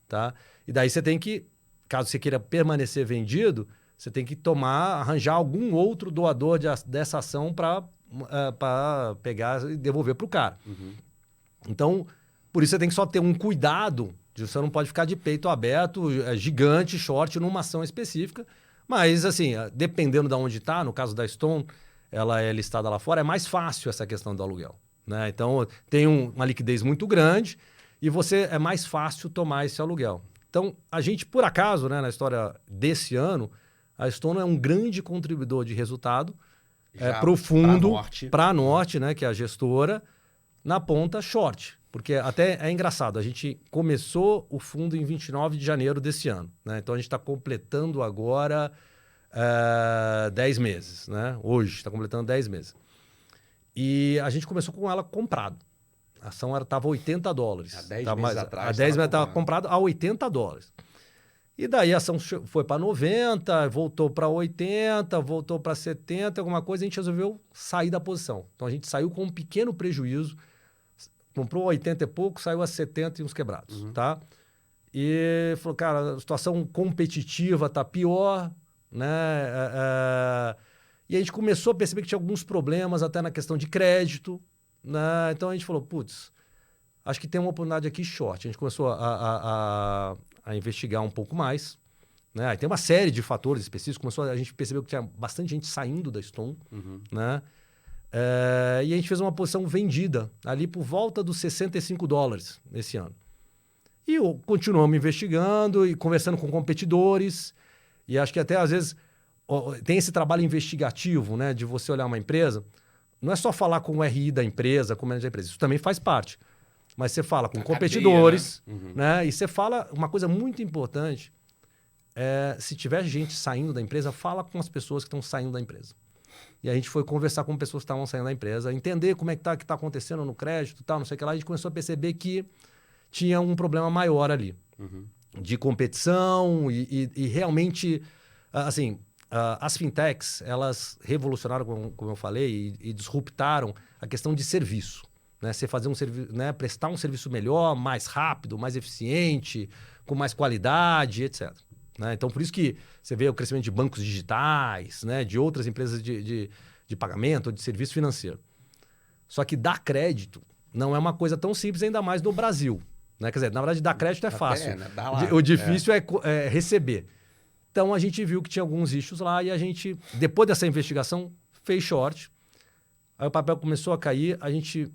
tá? E daí você tem que, caso você queira permanecer vendido, você tem que arranjar algum outro doador dessa ação para pegar e devolver para o cara. Então, por isso você tem que só ter um cuidado. Você não pode ficar de peito aberto, gigante, short, numa ação específica. Mas, assim, dependendo de onde está, no caso da Stone, ela é listada lá fora, é mais fácil essa questão do aluguel, né? Então, tem uma liquidez muito grande e é mais fácil tomar esse aluguel. Então, a gente, por acaso, né, na história desse ano, a Stone é um grande contribuidor de resultado para o fundo, para a Norte, né, que é a gestora, na ponta short. Porque até é engraçado, a gente começou o fundo em 29 de janeiro desse ano, né? Então a gente está completando agora 10 meses, né? Hoje está completando 10 meses. E a gente começou com ela comprado. A ação estava $80. Há 10 meses atrás. Há 10 meses estava comprado a $80. E daí a ação foi para 90, voltou para 80, voltou para 70, alguma coisa, a gente resolveu sair da posição. Então a gente saiu com um pequeno prejuízo. Comprou 80 e pouco, saiu a 70 e uns quebrados, tá? E falou, cara, a situação competitiva tá pior, né? E a gente começou a perceber que tinha alguns problemas até na questão de crédito, né? Então a gente falou, putz, acho que tem uma oportunidade aqui short. A gente começou a investigar um pouco mais, né? Aí tem uma série de fatores específicos. A gente percebeu que tinha bastante gente saindo da Stone, né? E a gente fez uma posição vendida ali por volta dos $65 esse ano. E continuamos investigando e conversando com competidores. E acho que até às vezes tem esse trabalho investigativo, né, de você olhar uma empresa. Não é só falar com o RI da empresa, com o manager da empresa. Isso também faz parte. Mas você fala com competidores, cadeia, né? E você fala uma coisa muito importante. Se tiver gente saindo da empresa, fala com as pessoas que estão saindo da empresa. E a gente foi conversar com pessoas que estavam saindo da empresa, entender como é que tá acontecendo no crédito e tal, não sei o que lá. A gente começou a perceber que tinha um problema maior ali, de competição e realmente, assim, as fintechs, elas revolucionaram, como eu falei, e disruptaram a questão de serviço. Né? Você fazer um serviço, né? Prestar um serviço melhor, mais rápido, mais eficiente, com mais qualidade, etc. Né? Então, por isso que você vê o crescimento de bancos digitais, né? De outras empresas de pagamento ou de serviço financeiro. Só que dar crédito não é uma coisa tão simples, ainda mais no Brasil. Né? Quer dizer, na verdade, dar crédito é fácil. Né? Dá lá. O difícil é receber. Então, a gente viu que tinha alguns issues lá e a gente, depois dessa investigação, fez short. Aí o papel começou a cair, a gente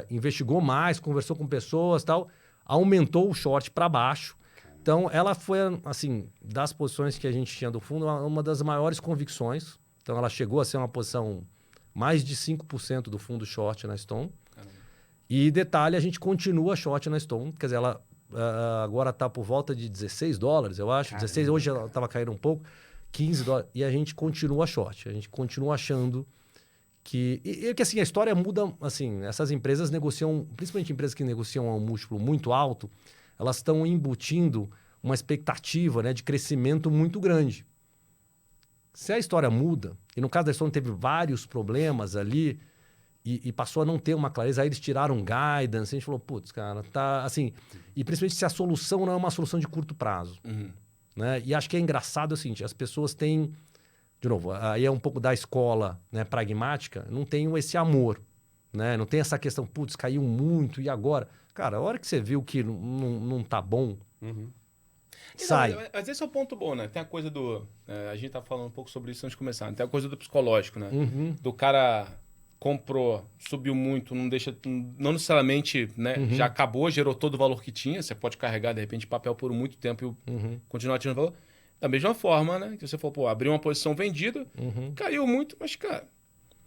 investigou mais, conversou com pessoas e tal, aumentou o short para baixo. Então, ela foi, assim, das posições que a gente tinha do fundo, uma das maiores convicções. Então, ela chegou a ser uma posição mais de 5% do fundo short na Stone. Caramba. E detalhe, a gente continua short na Stone, quer dizer, ela agora está por volta de $16, eu acho. Caramba. 16, hoje ela estava caindo um pouco, $15. E a gente continua short, a gente continua achando que assim, a história muda, assim, essas empresas negociam, principalmente empresas que negociam a um múltiplo muito alto, elas estão embutindo uma expectativa, né, de crescimento muito grande. Se a história muda, e no caso da Stone teve vários problemas ali, e passou a não ter uma clareza, aí eles tiraram guidance, a gente falou, putz, cara, tá assim... E principalmente se a solução não é uma solução de curto prazo. Né? E acho que é engraçado, assim, as pessoas têm... De novo, aí é um pouco da escola, né, pragmática, não tem esse amor, né? Não tem essa questão, putz, caiu muito, e agora? Cara, a hora que você viu que não tá bom, sai. Então, mas esse é o ponto bom, né? Tem a coisa do... a gente tá falando um pouco sobre isso antes de começar. Tem a coisa do psicológico, né? Do cara comprou, subiu muito, não necessariamente, né, já acabou, gerou todo o valor que tinha. Você pode carregar, de repente, papel por muito tempo e continuar tirando valor. Da mesma forma, né? Que você falou, pô, abriu uma posição vendida, caiu muito, mas, cara,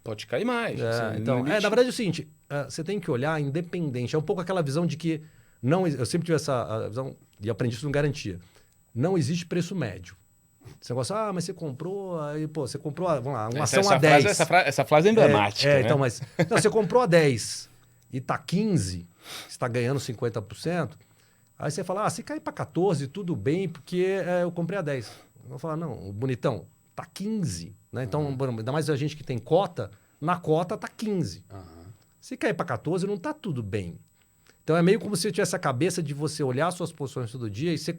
pode cair mais. Assim, então, na verdade é o seguinte, você tem que olhar independente. É um pouco aquela visão de que eu sempre tive essa visão, e aprendi isso no Garantia. Não existe preço médio. Esse negócio, mas você comprou, aí, pô, você comprou, vamos lá, uma ação a 10. Essa frase é emblemática, né? Então, mas não, você comprou a 10 e tá 15, você está ganhando 50%, aí você fala, se cair para 14, tudo bem, porque eu comprei a 10. Eu vou falar, não, bonitão, tá 15. Né? Então, ainda mais a gente que tem cota, na cota tá 15. Se cair para 14, não tá tudo bem. Então, é meio como se você tivesse a cabeça de você olhar suas posições todo dia e você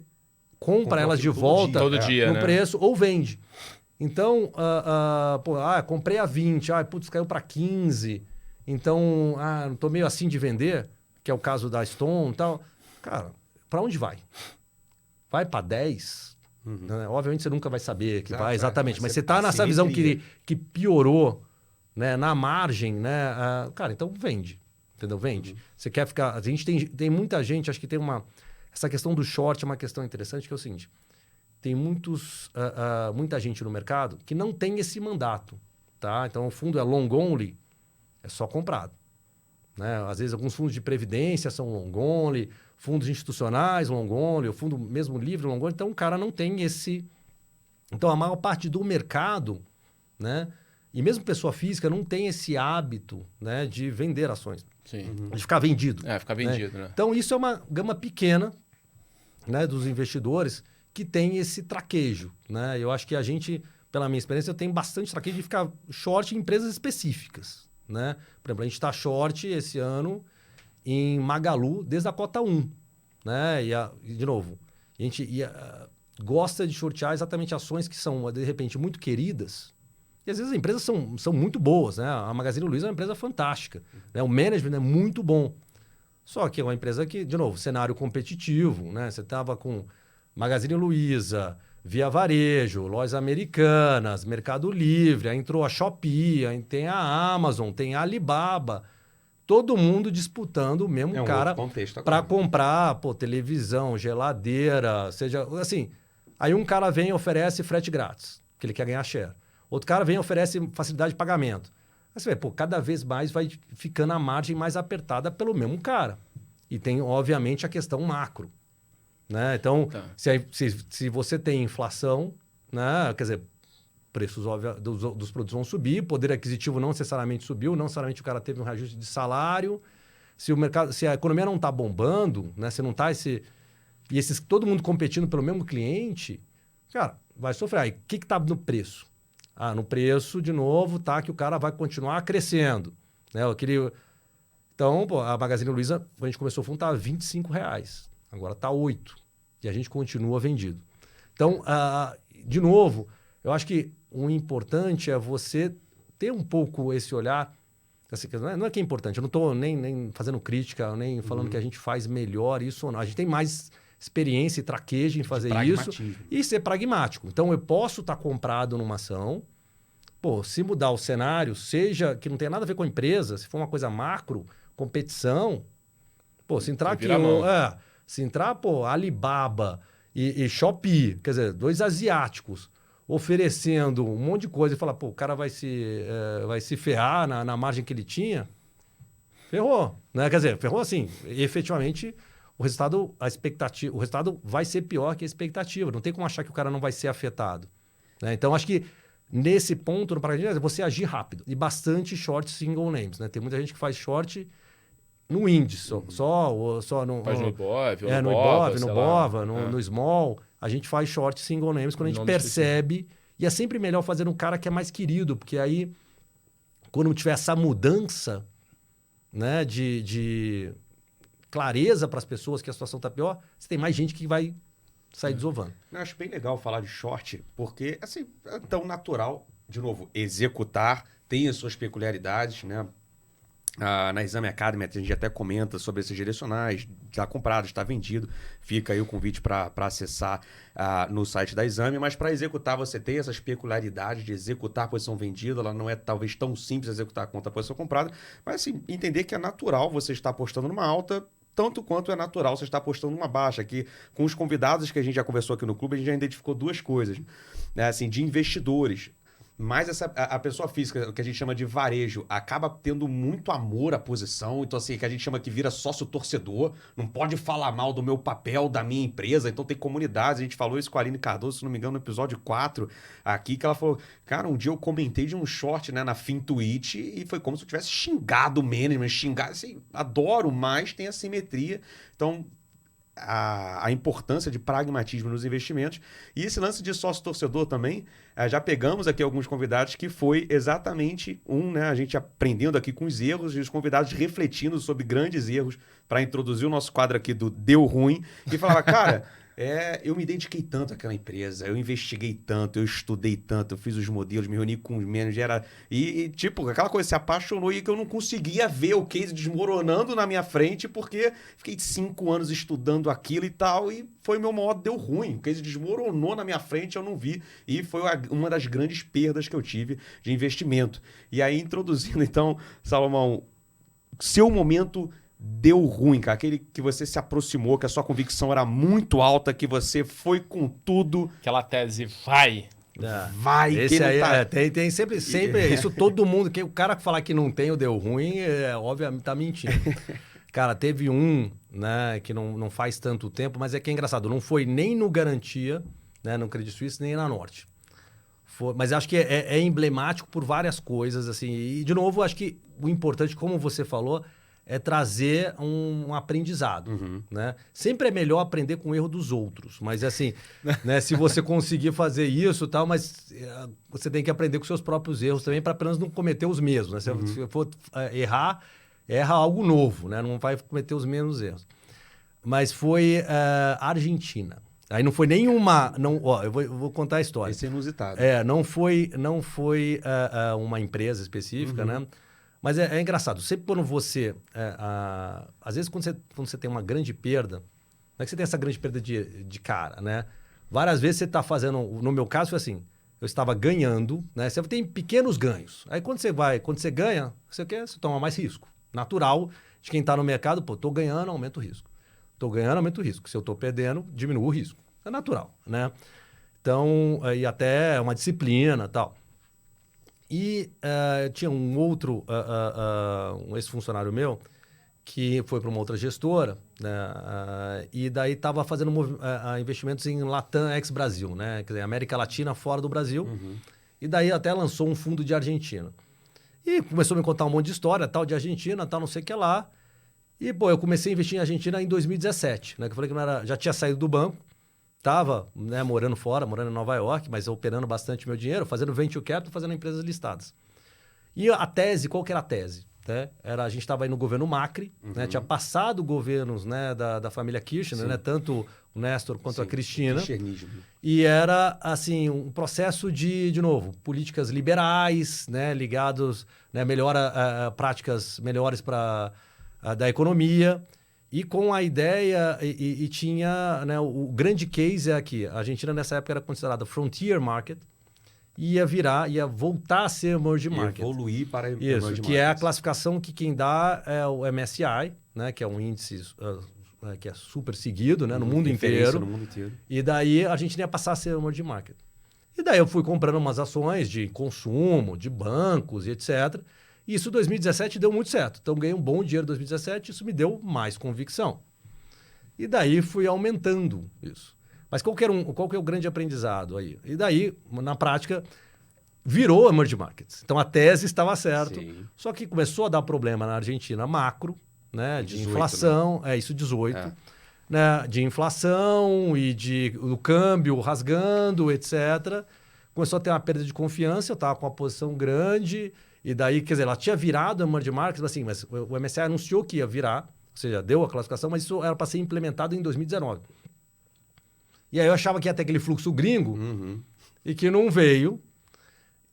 compra elas de volta todo dia, no né? preço ou vende. Então, comprei a 20, putz, caiu para 15. Então, não tô meio assim de vender, que é o caso da Stone e tal. Cara, para onde vai? Vai para 10? Né? Obviamente você nunca vai saber que vai exatamente, mas você está nessa visão que piorou, né, na margem, né? Cara, então vende. Entendeu? Vende. Você quer ficar... A gente tem muita gente, acho que tem essa questão do short é uma questão interessante, que é o seguinte, tem muita gente no mercado que não tem esse mandato, tá? Então, o fundo é long only, é só comprado. Né? Às vezes, alguns fundos de previdência são long only, fundos institucionais long only, o fundo mesmo livre long only, então o cara não tem esse... Então, a maior parte do mercado, né? E mesmo pessoa física não tem esse hábito, né, de vender ações. Sim. De ficar vendido. Ficar vendido, né? Então, isso é uma gama pequena, né, dos investidores que tem esse traquejo. Né? Eu acho que a gente, pela minha experiência, eu tenho bastante traquejo de ficar short em empresas específicas. Né? Por exemplo, a gente está short esse ano em Magalu desde a cota 1. Né? E de novo, a gente gosta de shortear exatamente ações que são, de repente, muito queridas. E às vezes as empresas são muito boas, né? A Magazine Luiza é uma empresa fantástica. Né? O management é muito bom. Só que é uma empresa que, de novo, cenário competitivo, né? Você estava com Magazine Luiza, Via Varejo, Lojas Americanas, Mercado Livre, aí entrou a Shopee, aí tem a Amazon, tem a Alibaba. Todo mundo disputando o mesmo cara para comprar televisão, geladeira, seja... Assim, aí um cara vem e oferece frete grátis, que ele quer ganhar share. Outro cara vem e oferece facilidade de pagamento. Aí você vê, cada vez mais vai ficando a margem mais apertada pelo mesmo cara. E tem, obviamente, a questão macro. Né? Então, se você tem inflação, né? Quer dizer, preços dos produtos vão subir, poder aquisitivo não necessariamente subiu, não necessariamente o cara teve um reajuste de salário. Se a economia não está bombando, né, se não está todo mundo competindo pelo mesmo cliente, cara, vai sofrer. Aí, o que está no preço? No preço, de novo, tá que o cara vai continuar crescendo. Né? Então, pô, a Magazine Luiza, quando a gente começou o fundo, estava R$25. Agora está 8. E a gente continua vendido. Então, de novo, eu acho que o importante é você ter um pouco esse olhar. Assim, não é que é importante, eu não estou nem fazendo crítica, nem falando que a gente faz melhor isso ou não. A gente tem mais experiência e traquejo em fazer isso e ser pragmático. Então, eu posso estar comprado numa ação, se mudar o cenário, seja que não tenha nada a ver com a empresa, se for uma coisa macro, competição, se entrar aqui, se entrar, Alibaba e Shopee, quer dizer, 2 asiáticos, oferecendo um monte de coisa e falar, o cara vai se ferrar na margem que ele tinha, ferrou. Né? Quer dizer, ferrou assim, efetivamente o resultado vai ser pior que a expectativa. Não tem como achar que o cara não vai ser afetado. Né? Então, acho que nesse ponto, no pragmatismo, é você agir rápido. E bastante short single names. Né? Tem muita gente que faz short no índice, só no... Faz no Ibov, no Ibov, no BOVA, no Small. A gente faz short single names quando a gente percebe. E é sempre melhor fazer no cara que é mais querido, porque aí, quando tiver essa mudança, né, de clareza para as pessoas que a situação está pior, você tem mais gente que vai sair desovando. Eu acho bem legal falar de short, porque assim, é tão natural, de novo, executar, tem as suas peculiaridades, né? Na Exame Academy, a gente até comenta sobre esses direcionais, está comprado, está vendido, fica aí o convite para acessar no site da Exame, mas para executar você tem essas peculiaridades de executar a posição vendida, ela não é talvez tão simples executar contra a posição comprada, mas assim, entender que é natural você estar apostando numa alta, tanto quanto é natural você estar apostando numa baixa, que com os convidados que a gente já conversou aqui no clube, a gente já identificou 2 coisas, né? Assim, de investidores. Mas a pessoa física, que a gente chama de varejo, acaba tendo muito amor à posição. Então, assim, que a gente chama que vira sócio-torcedor. Não pode falar mal do meu papel, da minha empresa. Então, tem comunidades. A gente falou isso com a Aline Cardoso, se não me engano, no episódio 4 aqui, que ela falou, cara, um dia eu comentei de um short, né, na FinTwitch e foi como se eu tivesse xingado o management, assim, adoro, mas tem assimetria. Então, a importância de pragmatismo nos investimentos. E esse lance de sócio-torcedor também, já pegamos aqui alguns convidados que foi exatamente né, a gente aprendendo aqui com os erros e os convidados refletindo sobre grandes erros para introduzir o nosso quadro aqui do Deu Ruim e falava, cara, eu me dediquei tanto àquela empresa, eu investiguei tanto, eu estudei tanto, eu fiz os modelos, me reuni com os managers, tipo, aquela coisa se apaixonou e que eu não conseguia ver o case desmoronando na minha frente porque fiquei 5 anos estudando aquilo e tal e foi meu maior deu ruim. O case desmoronou na minha frente, eu não vi e foi uma das grandes perdas que eu tive de investimento. E aí, introduzindo então, Salomão, seu momento deu ruim, cara. Aquele que você se aproximou, que a sua convicção era muito alta, que você foi com tudo. Aquela tese vai. Vai. Esse aí tem sempre isso todo mundo. O cara que falar que não tem o deu ruim, obviamente tá mentindo. Cara, teve um, né, que não faz tanto tempo, mas é que é engraçado. Não foi nem no Garantia, né, no Credit Suisse, nem na Norte. Mas acho que é emblemático por várias coisas, assim. E, de novo, acho que o importante, como você falou, é trazer um aprendizado, né? Sempre é melhor aprender com o erro dos outros, mas assim, né, se você conseguir fazer isso e tal, mas você tem que aprender com seus próprios erros também para apenas não cometer os mesmos, né? Se for erra algo novo, né? Não vai cometer os mesmos erros. Mas foi Argentina. Aí não foi nenhuma... eu vou contar a história. Esse é inusitado. Não foi uma empresa específica, né? Mas é engraçado. Sempre quando você... às vezes, quando você tem uma grande perda... Não é que você tem essa grande perda de cara, né? Várias vezes você está fazendo... No meu caso, foi assim. Eu estava ganhando, né? Você tem pequenos ganhos. Aí, quando você ganha, você toma mais risco. Natural de quem está no mercado. Estou ganhando, aumenta o risco. Estou ganhando, aumenta o risco. Se eu estou perdendo, diminui o risco. É natural, né? Então, e até uma disciplina e tal. E tinha um outro, um ex-funcionário meu, que foi para uma outra gestora, né, e daí estava fazendo investimentos em Latam ex-Brasil, né? Quer dizer, América Latina fora do Brasil. E daí até lançou um fundo de Argentina. E começou a me contar um monte de história, tal de Argentina, tal não sei o que lá. E, pô, eu comecei a investir em Argentina em 2017, né? Que eu falei que não era, já tinha saído do banco, tava, né, morando fora, morando em Nova York, mas operando bastante meu dinheiro, fazendo venture capital, fazendo empresas listadas. E a tese, qual que era a tese? Né? A gente estava aí no governo Macri, né? Tinha passado governos, né, da família Kirchner, né? Tanto o Néstor quanto a Cristina. E era, assim, um processo de novo, políticas liberais, né, ligados, né, práticas melhores da economia. E com a ideia, e tinha, né, o grande case é aqui. A Argentina nessa época era considerada frontier market, ia voltar a ser emerging market. Evoluir para emerging market. Isso, que é a classificação que quem dá é o MSCI, né, que é um índice que é super seguido, né, no mundo inteiro. E daí a gente ia passar a ser emerging market. E daí eu fui comprando umas ações de consumo, de bancos e etc. E isso em 2017 deu muito certo. Então ganhei um bom dinheiro em 2017, isso me deu mais convicção. E daí fui aumentando isso. Mas qual que é o grande aprendizado aí? E daí, na prática, virou emerging markets. Então a tese estava certa, só que começou a dar problema na Argentina macro, né, de 18, inflação, né? Isso 18, né, de inflação e do câmbio rasgando, etc. Começou a ter uma perda de confiança, eu estava com uma posição grande, e daí, quer dizer, ela tinha virado emerging markets, assim, mas o MSCI anunciou que ia virar, ou seja, deu a classificação, mas isso era para ser implementado em 2019. E aí eu achava que ia ter aquele fluxo gringo e que não veio.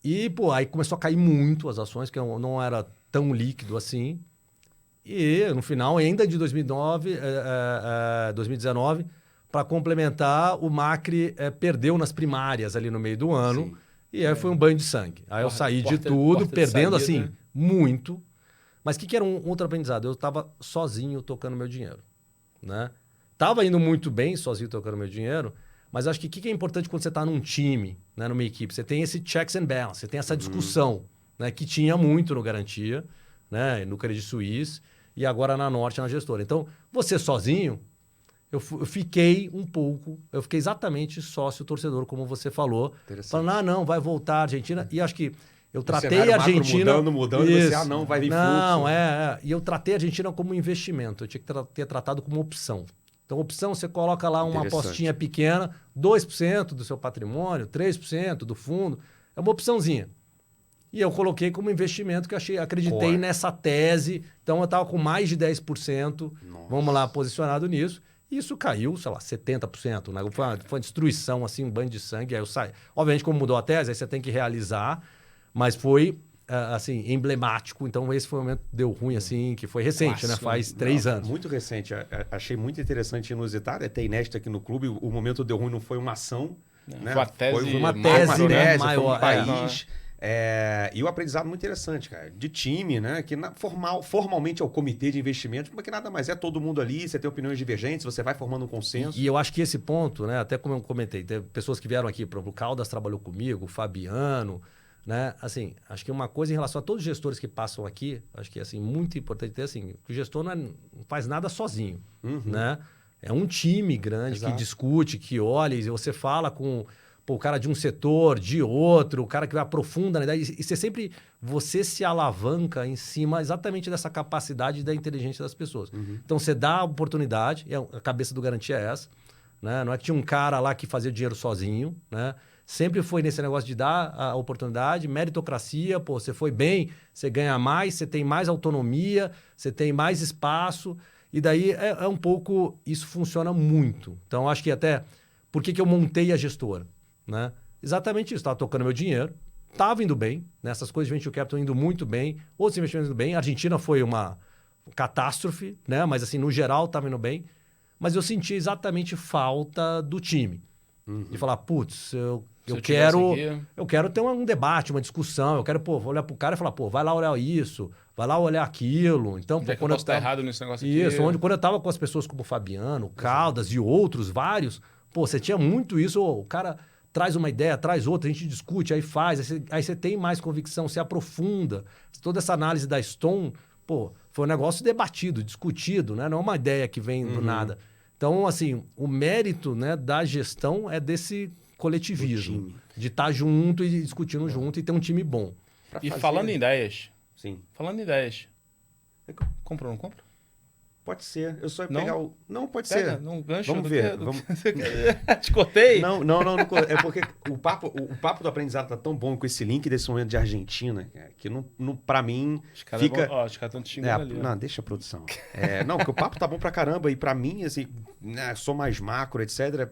E, pô, aí começou a cair muito as ações, que não era tão líquido assim. E no final, ainda de 2019, para complementar, o Macri perdeu nas primárias ali no meio do ano. Sim. E aí foi um banho de sangue. Aí eu saí de tudo, perdendo assim, muito. Mas o que era um outro aprendizado? Eu estava sozinho tocando meu dinheiro, né? Tava indo muito bem sozinho tocando meu dinheiro, mas acho que o que é importante quando você está num time, né, numa equipe? Você tem esse checks and balances, você tem essa discussão, né, que tinha muito no Garantia, né, no Credit Suisse e agora na Norte, na gestora. Então, você sozinho, eu fiquei exatamente sócio-torcedor, como você falou. Falando, não, vai voltar a Argentina. E acho que eu tratei a Argentina... Mudando, e você, não, vai vir fluxo. Não, E eu tratei a Argentina como investimento. Eu tinha que ter tratado como opção. Então, opção, você coloca lá uma apostinha pequena, 2% do seu patrimônio, 3% do fundo. É uma opçãozinha. E eu coloquei como investimento que acreditei nessa tese. Então, eu estava com mais de 10%, vamos lá, posicionado nisso. E isso caiu, sei lá, 70%. Né? Foi uma destruição, assim, um banho de sangue. Aí eu saí. Obviamente, como mudou a tese, aí você tem que realizar. Mas foi... assim, emblemático. Então, esse foi um momento que deu ruim, assim, que foi recente, né? Faz 3 anos. Muito recente. Achei muito interessante e inusitado. É até inédito aqui no clube. O momento deu ruim não foi uma ação. Né? Foi uma tese, né? Maior. Foi um país. E o aprendizado muito interessante, cara. De time, né? Que formalmente é o comitê de investimentos, mas que nada mais é todo mundo ali, você tem opiniões divergentes, você vai formando um consenso. E eu acho que esse ponto, né? Até como eu comentei, tem pessoas que vieram aqui, por exemplo, o Caldas trabalhou comigo, o Fabiano... Né? Assim, acho que uma coisa em relação a todos os gestores que passam aqui, acho que é assim, muito importante ter assim, que o gestor não faz nada sozinho, né? É um time grande que discute, que olha, e você fala com o cara de um setor, de outro, o cara que vai aprofunda na ideia, e você se alavanca em cima exatamente dessa capacidade da inteligência das pessoas. Então você dá a oportunidade, e a cabeça do Garantia é essa, né? Não é que tinha um cara lá que fazia dinheiro sozinho, né? Sempre foi nesse negócio de dar a oportunidade, meritocracia, pô, você foi bem, você ganha mais, você tem mais autonomia, você tem mais espaço, e daí é um pouco, isso funciona muito. Então, acho que até, por que eu montei a gestora? Né? Exatamente isso, estava tocando meu dinheiro, estava indo bem, né? Essas coisas de venture capital indo muito bem, outros investimentos indo bem, a Argentina foi uma catástrofe, né? Mas assim, no geral estava indo bem, mas eu senti exatamente falta do time. De falar, putz, eu quero ter um debate, uma discussão, eu quero, olhar pro cara e falar, vai lá olhar isso, vai lá olhar aquilo. Então, quando eu tava errado nesse negócio aqui. Isso, quando eu tava com as pessoas como o Fabiano, o Caldas e outros, vários, você tinha muito isso, o cara traz uma ideia, traz outra, a gente discute, aí faz, aí você tem mais convicção, você aprofunda. Toda essa análise da Stone, foi um negócio debatido, discutido, né? Não é uma ideia que vem do nada. Então, assim, o mérito, né, da gestão é desse coletivismo. de estar junto e discutindo junto e ter um time bom. E falando em ideias, Sim. falando em ideias, compra ou não compra? Pode ser. Eu só ia Não? pegar o... Não, pode Pega ser. num gancho Vamos do ver. que- do Vamos... que você quer. Te cortei? Não, é porque o papo do aprendizado tá tão bom com esse link desse momento de Argentina, que não, pra mim Os caras fica... estão te xingando ali. ó. Não, deixa a produção. Não, porque o papo tá bom pra caramba e pra mim, assim, né, sou mais macro, etc.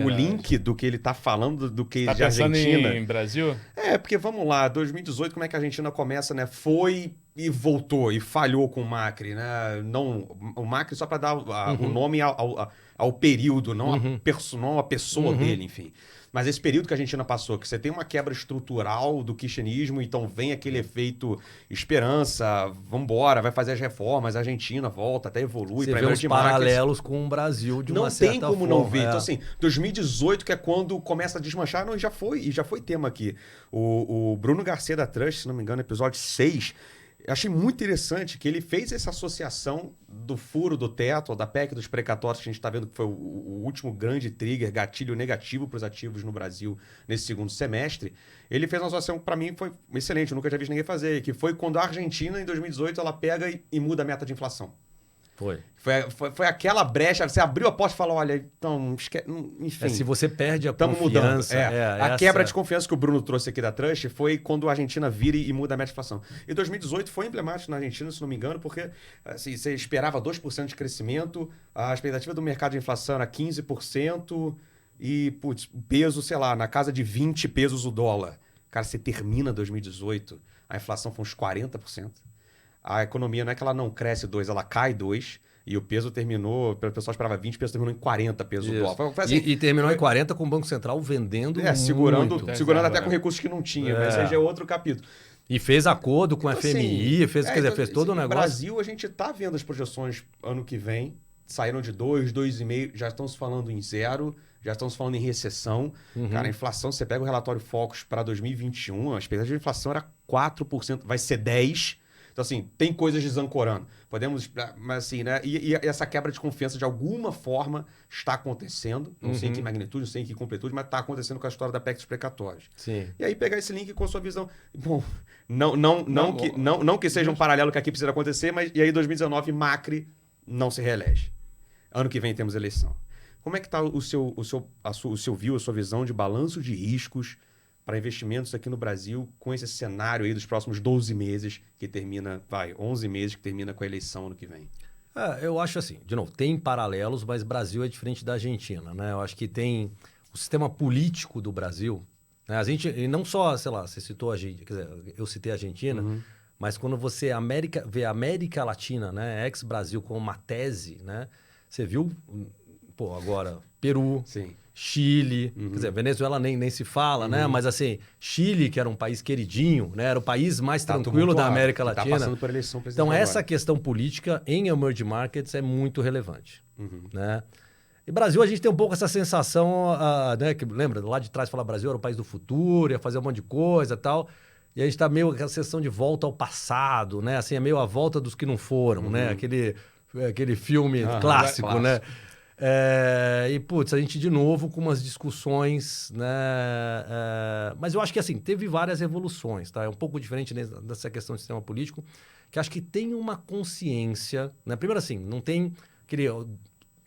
O link do que ele tá falando do que Tá de pensando Argentina... em Brasil? Porque vamos lá, 2018, como é que a Argentina começa, né? Foi e voltou e falhou com o Macri, né? Não, o Macri só para dar o nome ao período, não a pessoa dele, enfim. Mas esse período que a Argentina passou, que você tem uma quebra estrutural do kirchnerismo, então vem aquele efeito esperança, vambora, vai fazer as reformas, a Argentina volta, até evolui. Você vê uns paralelos com o Brasil de uma certa forma. Não tem como não ver. Então, assim, 2018, que é quando começa a desmanchar, não, já foi tema aqui. O Bruno Garcia da Trust, se não me engano, episódio 6, eu achei muito interessante que ele fez essa associação do furo do teto, ou da PEC dos precatórios, que a gente está vendo que foi o último grande trigger, gatilho negativo para os ativos no Brasil nesse segundo semestre. Ele fez uma associação que para mim foi excelente, eu nunca tinha visto ninguém fazer, que foi quando a Argentina, em 2018, ela pega e muda a meta de inflação. Foi aquela brecha, você abriu a porta e falou, olha, então, enfim. Se você perde a confiança... mudando. A quebra de confiança que o Bruno trouxe aqui da Trust foi quando a Argentina vira e muda a meta de inflação. E 2018 foi emblemático na Argentina, se não me engano, porque assim, você esperava 2% de crescimento, a expectativa do mercado de inflação era 15% e, putz, peso, sei lá, na casa de 20 pesos o dólar. Cara, você termina 2018, a inflação foi uns 40%. A economia não é que ela não cresce 2%, ela cai 2%. E o peso terminou, o pessoal esperava 20, o peso terminou em 40 pesos o dólar. Foi assim, e terminou em 40 com o Banco Central vendendo segurando muito. até com recursos que não tinha. Mas esse já é outro capítulo. E fez acordo com a FMI, fez todo o negócio. No Brasil, a gente está vendo as projeções ano que vem. Saíram de 2, 2,5, já estão se falando em 0, já estão se falando em recessão. Cara, a inflação, você pega o relatório Focus para 2021, a expectativa de inflação era 4%, vai ser 10%. Então, assim, tem coisas desancorando. Podemos, mas assim, né? E essa quebra de confiança, de alguma forma, está acontecendo. Não sei em que magnitude, não sei em que completude, mas está acontecendo com a história da PEC dos precatórios. Sim. E aí, pegar esse link com a sua visão. Bom, não que seja um paralelo que aqui precisa acontecer, mas e aí, 2019, Macri não se reelege. Ano que vem temos eleição. Como é que está o seu view, a sua visão de balanço de riscos para investimentos aqui no Brasil com esse cenário aí dos próximos 12 meses que termina, 11 meses que termina com a eleição ano que vem? Eu acho assim, de novo, tem paralelos, mas Brasil é diferente da Argentina, né? Eu acho que tem o sistema político do Brasil, né? A gente, e não só, sei lá, você citou a Argentina, quer dizer, eu citei a Argentina, mas quando você vê a América Latina, né, ex-Brasil como uma tese, né? Você viu, agora, Peru... Sim. Chile, quer dizer, Venezuela nem se fala, né? Mas assim, Chile, que era um país queridinho, né? Era o país mais tranquilo da América Latina. Tá passando por eleição presidencial então, essa agora. questão política em emerging markets é muito relevante, né? E Brasil, a gente tem um pouco essa sensação, né? Que, lembra, lá de trás fala Brasil era o país do futuro, ia fazer um monte de coisa e tal. E a gente tá meio com a sensação de volta ao passado, né? Assim, é meio a volta dos que não foram, né? Aquele filme clássico, né? E, putz, a gente de novo com umas discussões, né? Mas eu acho que, assim, teve várias evoluções, tá? É um pouco diferente dessa questão de sistema político, que acho que tem uma consciência, né? Primeiro, assim, não tem aquele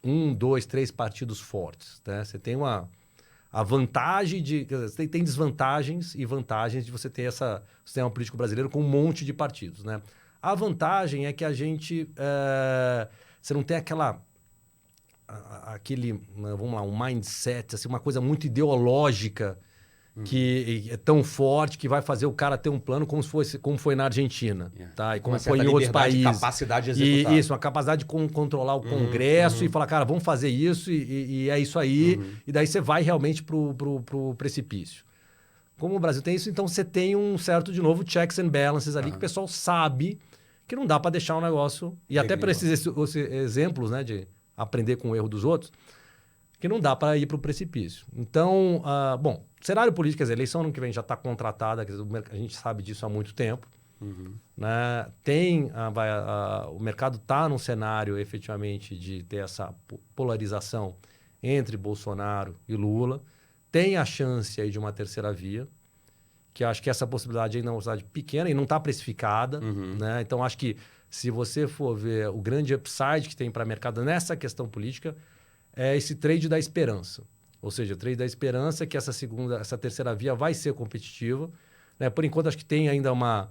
1, 2, 3 partidos fortes, né? Você tem a vantagem de... Tem desvantagens e vantagens de você ter esse sistema político brasileiro com um monte de partidos, né? A vantagem é que a gente... você não tem aquele, vamos lá, um mindset, assim, uma coisa muito ideológica que é tão forte que vai fazer o cara ter um plano como foi na Argentina, tá? E como foi em outros países. Capacidade de executar. Isso, uma capacidade de controlar o Congresso e falar, cara, vamos fazer isso e é isso aí. E daí você vai realmente pro precipício. Como o Brasil tem isso, então você tem um certo, de novo, checks and balances ali que o pessoal sabe que não dá para deixar o negócio... E até para esses exemplos, né, de aprender com o erro dos outros, que não dá para ir para o precipício. Então, bom, cenário político, quer dizer, a eleição ano que vem já está contratada, quer dizer, a gente sabe disso há muito tempo. Né? O mercado está num cenário, efetivamente, de ter essa polarização entre Bolsonaro e Lula. tem a chance aí de uma terceira via, que eu acho que essa possibilidade ainda é uma possibilidade pequena e não está precificada, né? Então, acho que se você for ver o grande upside que tem para o mercado nessa questão política, é esse trade da esperança. Ou seja, o trade da esperança é que essa terceira via vai ser competitiva, né? Por enquanto, acho que tem ainda uma...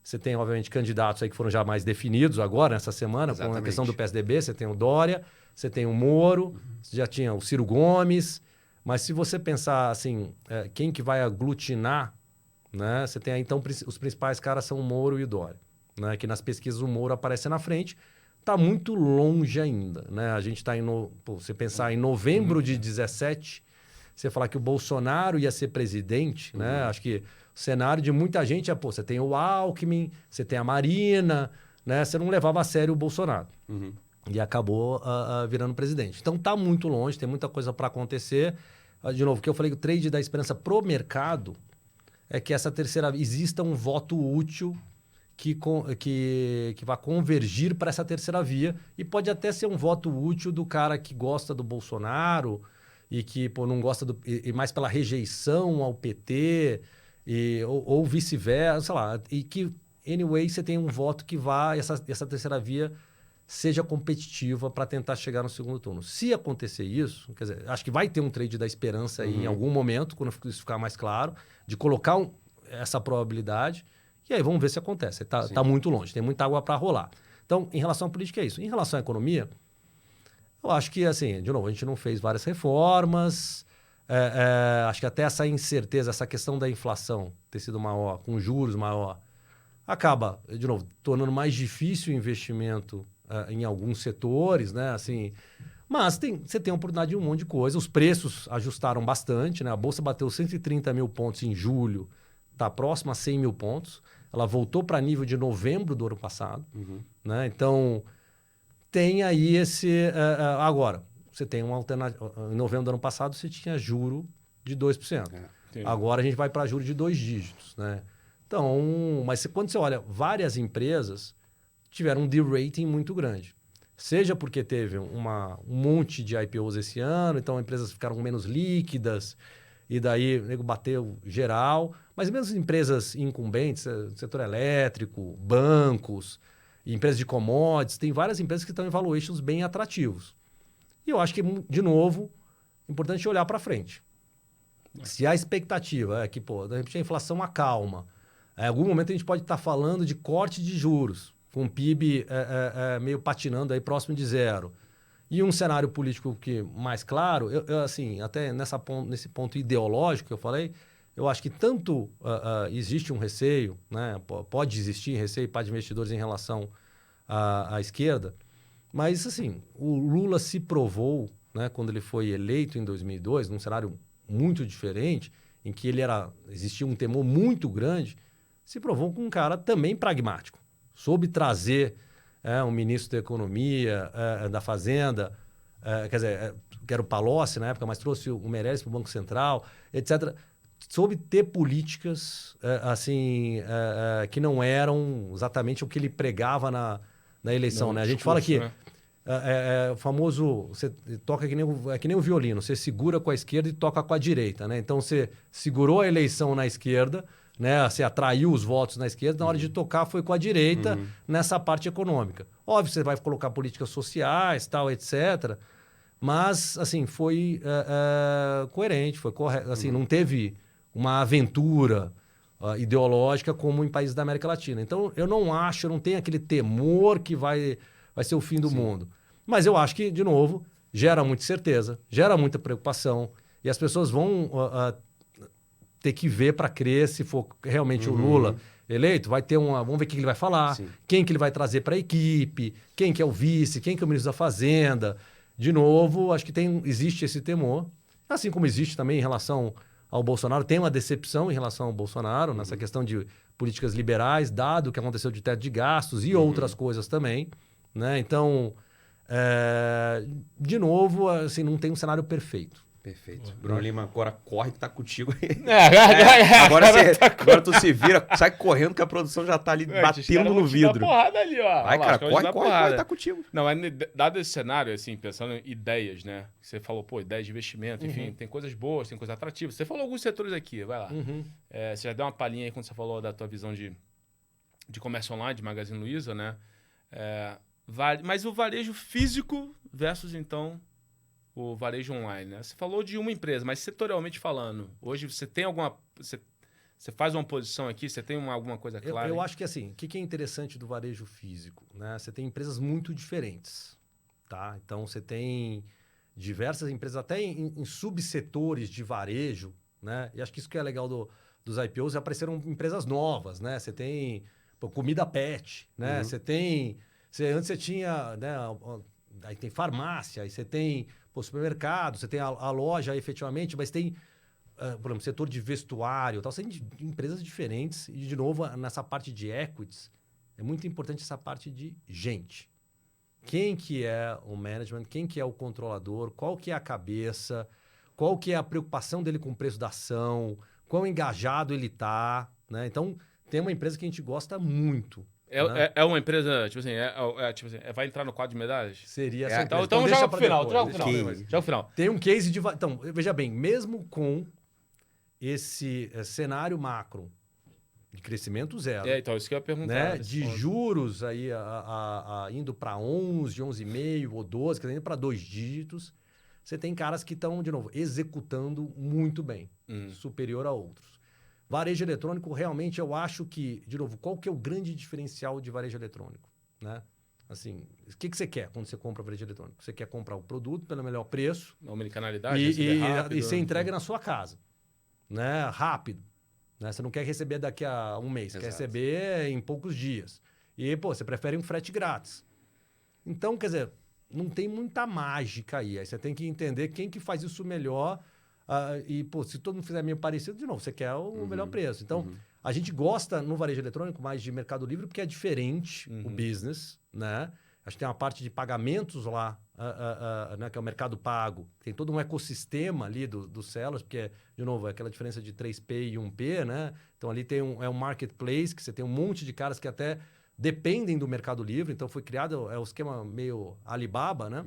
Você tem, obviamente, candidatos aí que foram já mais definidos agora, nessa semana, com a questão do PSDB. Você tem o Dória, você tem o Moro, você já tinha o Ciro Gomes. Mas se você pensar assim, quem que vai aglutinar, né? Você tem aí, então, os principais caras são o Moro e o Dória. Né? Que nas pesquisas o Moro aparece na frente. Está muito longe ainda. Né? A gente está você pensar em novembro de 17, você falar que o Bolsonaro ia ser presidente, né? Acho que o cenário de muita gente você tem o Alckmin, você tem a Marina, né? Você não levava a sério o Bolsonaro. E acabou virando presidente. Então está muito longe, tem muita coisa para acontecer. De novo, o que eu falei, o trade da esperança pro mercado é que essa terceira exista um voto útil que vai convergir para essa terceira via, e pode até ser um voto útil do cara que gosta do Bolsonaro e que não gosta e mais pela rejeição ao PT, ou vice-versa, sei lá, e que, anyway, você tem um voto que essa terceira via seja competitiva para tentar chegar no segundo turno. Se acontecer isso, quer dizer, acho que vai ter um trade da esperança aí em algum momento, quando isso ficar mais claro, de colocar essa probabilidade. E aí vamos ver se acontece. Está muito longe, tem muita água para rolar. Então, em relação à política, é isso. Em relação à economia, eu acho que, assim, de novo, a gente não fez várias reformas. Acho que até essa incerteza, essa questão da inflação ter sido maior, com juros maior, acaba, de novo, tornando mais difícil o investimento em alguns setores, né? Assim, mas você tem a oportunidade de um monte de coisa. Os preços ajustaram bastante, né? A Bolsa bateu 130 mil pontos em julho, está próxima a 100 mil pontos. Ela voltou para nível de novembro do ano passado. Né? Então, tem aí esse... agora, você tem uma alternativa. Em novembro do ano passado, você tinha juro de 2%. Agora, a gente vai para juro de 2 dígitos. Né? Então, mas quando você olha, várias empresas tiveram um de-rating muito grande. Seja porque teve um monte de IPOs esse ano, então empresas ficaram menos líquidas, e daí o nego bateu geral. Mas mesmo as empresas incumbentes, setor elétrico, bancos, empresas de commodities, tem várias empresas que estão em valuations bem atrativos. E eu acho que, de novo, é importante olhar para frente. Se a expectativa é que, de repente, a inflação acalma, em algum momento a gente pode estar falando de corte de juros, com o PIB meio patinando aí próximo de zero. E um cenário político mais claro, eu assim, até nesse ponto ideológico que eu falei, eu acho que tanto existe um receio, né? Pode existir receio para investidores em relação à esquerda, mas assim, o Lula se provou, né, quando ele foi eleito em 2002, num cenário muito diferente, em que existia um temor muito grande, se provou com um cara também pragmático. Soube trazer um ministro da Economia, da Fazenda, quer dizer, que era o Palocci na época, mas trouxe o Meirelles para o Banco Central, etc. Soube ter políticas que não eram exatamente o que ele pregava na eleição. Né? A gente fala que o famoso, você toca que nem o violino, você segura com a esquerda e toca com a direita. Né? Então, você segurou a eleição na esquerda, né? Você atraiu os votos na esquerda, na hora de tocar foi com a direita nessa parte econômica. Óbvio, você vai colocar políticas sociais, tal, etc. Mas, assim, foi coerente, foi correto. Assim, não teve uma aventura ideológica como em países da América Latina. Então, eu não tenho aquele temor que vai ser o fim do mundo. Mas eu acho que, de novo, gera muita incerteza, gera muita preocupação, e as pessoas vão ter que ver para crer se for realmente o Lula eleito, vai ter vamos ver o que ele vai falar, quem que ele vai trazer para a equipe, quem que é o vice, quem que é o ministro da Fazenda. De novo, acho que existe esse temor, assim como existe também em relação ao Bolsonaro, tem uma decepção em relação ao Bolsonaro, nessa questão de políticas liberais, dado o que aconteceu de teto de gastos e outras coisas também. Né? Então, de novo, assim, não tem um cenário perfeito. Perfeito. Bruno Lima agora corre que tá contigo aí. Agora Agora tu se vira, sai correndo que a produção já tá ali batendo no vidro. Porrada ali, ó. Vai, cara, corre, tá contigo. Não, mas dado esse cenário, assim, pensando em ideias, né? Você falou, pô, ideias de investimento, enfim, tem coisas boas, tem coisas atrativas. Você falou alguns setores aqui, vai lá. Você já deu uma palhinha aí quando você falou da tua visão de comércio online, de Magazine Luiza, né? Mas o varejo físico versus, então, o varejo online, né? Você falou de uma empresa, mas setorialmente falando, hoje você tem alguma... Você faz uma posição aqui, você tem alguma coisa clara? Eu acho que assim, o que é interessante do varejo físico, né? Você tem empresas muito diferentes, tá? Então, você tem diversas empresas, até em subsetores de varejo, né? E acho que isso que é legal dos IPOs, apareceram empresas novas, né? Você tem comida pet, né? Você tem... antes você tinha, né? Aí tem farmácia, aí você tem supermercado, você tem a loja efetivamente, mas tem, por exemplo, setor de vestuário, tal. Você tem empresas diferentes. E, de novo, nessa parte de equities, é muito importante essa parte de gente. Quem que é o management, quem que é o controlador, qual que é a cabeça, qual que é a preocupação dele com o preço da ação, quão engajado ele está, né? Então, tem uma empresa que a gente gosta muito. É uma empresa, tipo assim, vai entrar no quadro de medalhas? Seria essa empresa. Então joga pro final, joga pro final. Tem um case de... Então, veja bem, mesmo com esse cenário macro de crescimento zero... Então, isso que eu ia perguntar. Né? De juros aí indo para 11, 11,5 ou 12, indo para 2 dígitos, você tem caras que estão, de novo, executando muito bem, superior a outros. Varejo eletrônico, realmente, eu acho que... De novo, qual que é o grande diferencial de varejo eletrônico? Né? Assim, o que você quer quando você compra varejo eletrônico? Você quer comprar o produto pelo melhor preço... A omnicanalidade, e você entrega na sua casa. Né? Rápido. Né? Você não quer receber daqui a um mês. Você quer receber em poucos dias. E, você prefere um frete grátis. Então, quer dizer, não tem muita mágica aí. Aí você tem que entender quem que faz isso melhor... se todo mundo fizer meio parecido, de novo, você quer o melhor preço. Então, a gente gosta no varejo eletrônico mais de Mercado Livre porque é diferente o business, né? Acho que tem uma parte de pagamentos lá, né, que é o Mercado Pago. Tem todo um ecossistema ali dos sellers, porque, de novo, é aquela diferença de 3P e 1P, né? Então, ali tem um marketplace, que você tem um monte de caras que até dependem do Mercado Livre. Então, foi criado, o esquema meio Alibaba, né?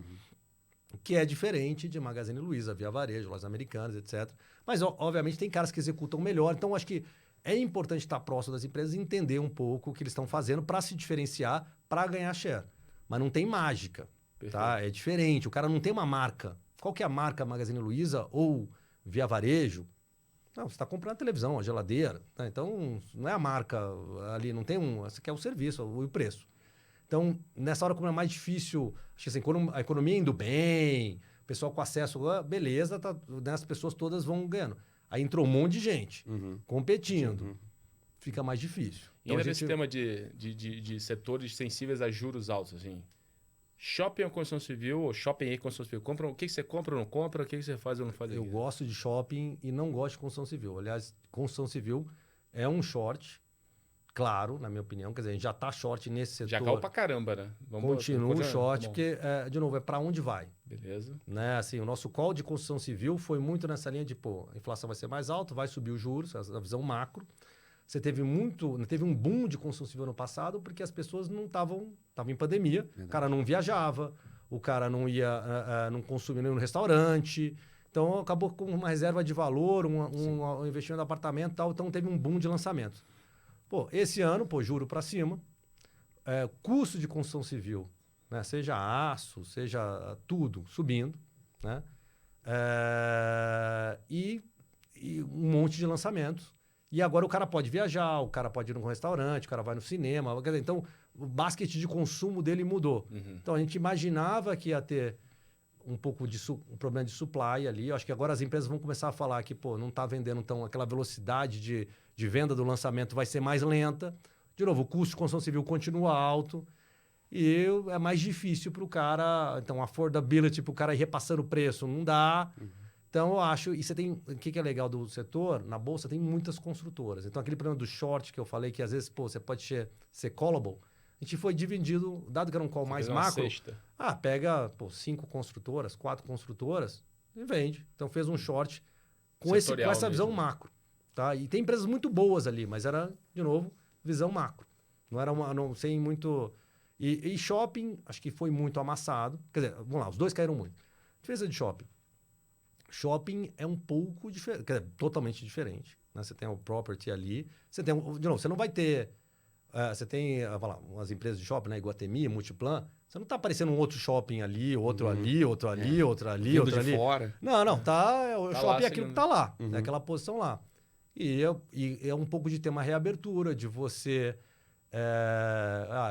Que é diferente de Magazine Luiza, Via Varejo, Lojas Americanas, etc. Mas, obviamente, tem caras que executam melhor. Então, acho que é importante estar próximo das empresas e entender um pouco o que eles estão fazendo para se diferenciar, para ganhar share. Mas não tem mágica, tá? É diferente. O cara não tem uma marca. Qual que é a marca Magazine Luiza ou Via Varejo? Não, você está comprando a televisão, a geladeira. Tá? Então, não é a marca ali, não tem você quer o serviço, o preço. Então, nessa hora, como é mais difícil, acho que assim, quando a economia indo bem, o pessoal com acesso, beleza, as pessoas todas vão ganhando. Aí entrou um monte de gente competindo. Fica mais difícil. E ainda nesse tema de setores sensíveis a juros altos, assim, shopping ou construção civil, ou shopping e construção civil, o que você compra ou não compra, o que você faz ou não faz? Eu gosto de shopping e não gosto de construção civil. Aliás, construção civil é um short. Claro, na minha opinião, quer dizer, a gente já está short nesse setor. Já caiu pra caramba, né? Continua short, porque, de novo, é para onde vai. Beleza. Né? Assim, o nosso call de construção civil foi muito nessa linha de, a inflação vai ser mais alta, vai subir os juros, a visão macro. Você teve um boom de construção civil no passado, porque as pessoas não estavam em pandemia, o cara não viajava, o cara não ia, não consumia no restaurante. Então, acabou com uma reserva de valor, um investimento no apartamento e tal. Então, teve um boom de lançamentos. Esse ano, juro para cima, custo de construção civil, né? Seja aço, seja tudo, subindo, né? E um monte de lançamentos. E agora o cara pode viajar, o cara pode ir num restaurante, o cara vai no cinema. Então, o basket de consumo dele mudou. Então, a gente imaginava que ia ter um pouco de um problema de supply ali. Eu acho que agora as empresas vão começar a falar que não está vendendo, então aquela velocidade de venda do lançamento vai ser mais lenta. De novo, o custo de construção civil continua alto e é mais difícil para o cara. Então, affordability para o cara ir repassando o preço não dá. Então, eu acho... E você tem... O que é legal do setor? Na Bolsa tem muitas construtoras. Então, aquele problema do short que eu falei, que às vezes você pode ser callable, a gente foi dividido, dado que era um call mais macro. Pega 5 construtoras, 4 construtoras, e vende. Então fez um short com essa Setorial visão mesmo. macro. Tá? E tem empresas muito boas ali, mas era, de novo, visão macro. Não era sem muito... E shopping, acho que foi muito amassado. Quer dizer, vamos lá, os dois caíram muito. Diferença de shopping. Shopping é um pouco diferente, quer dizer, totalmente diferente. Né? Você tem o property ali. Você tem, de novo, você não vai ter... você tem, vai lá, umas empresas de shopping, né? Iguatemi, Multiplan. Você não está aparecendo um outro shopping ali, outro ali, outro ali, outro ali, Vindo outro de ali. fora. Não, tá. O Tá shopping lá, é aquilo que seguindo. tá lá, é aquela posição lá. E é um pouco de ter uma reabertura, de você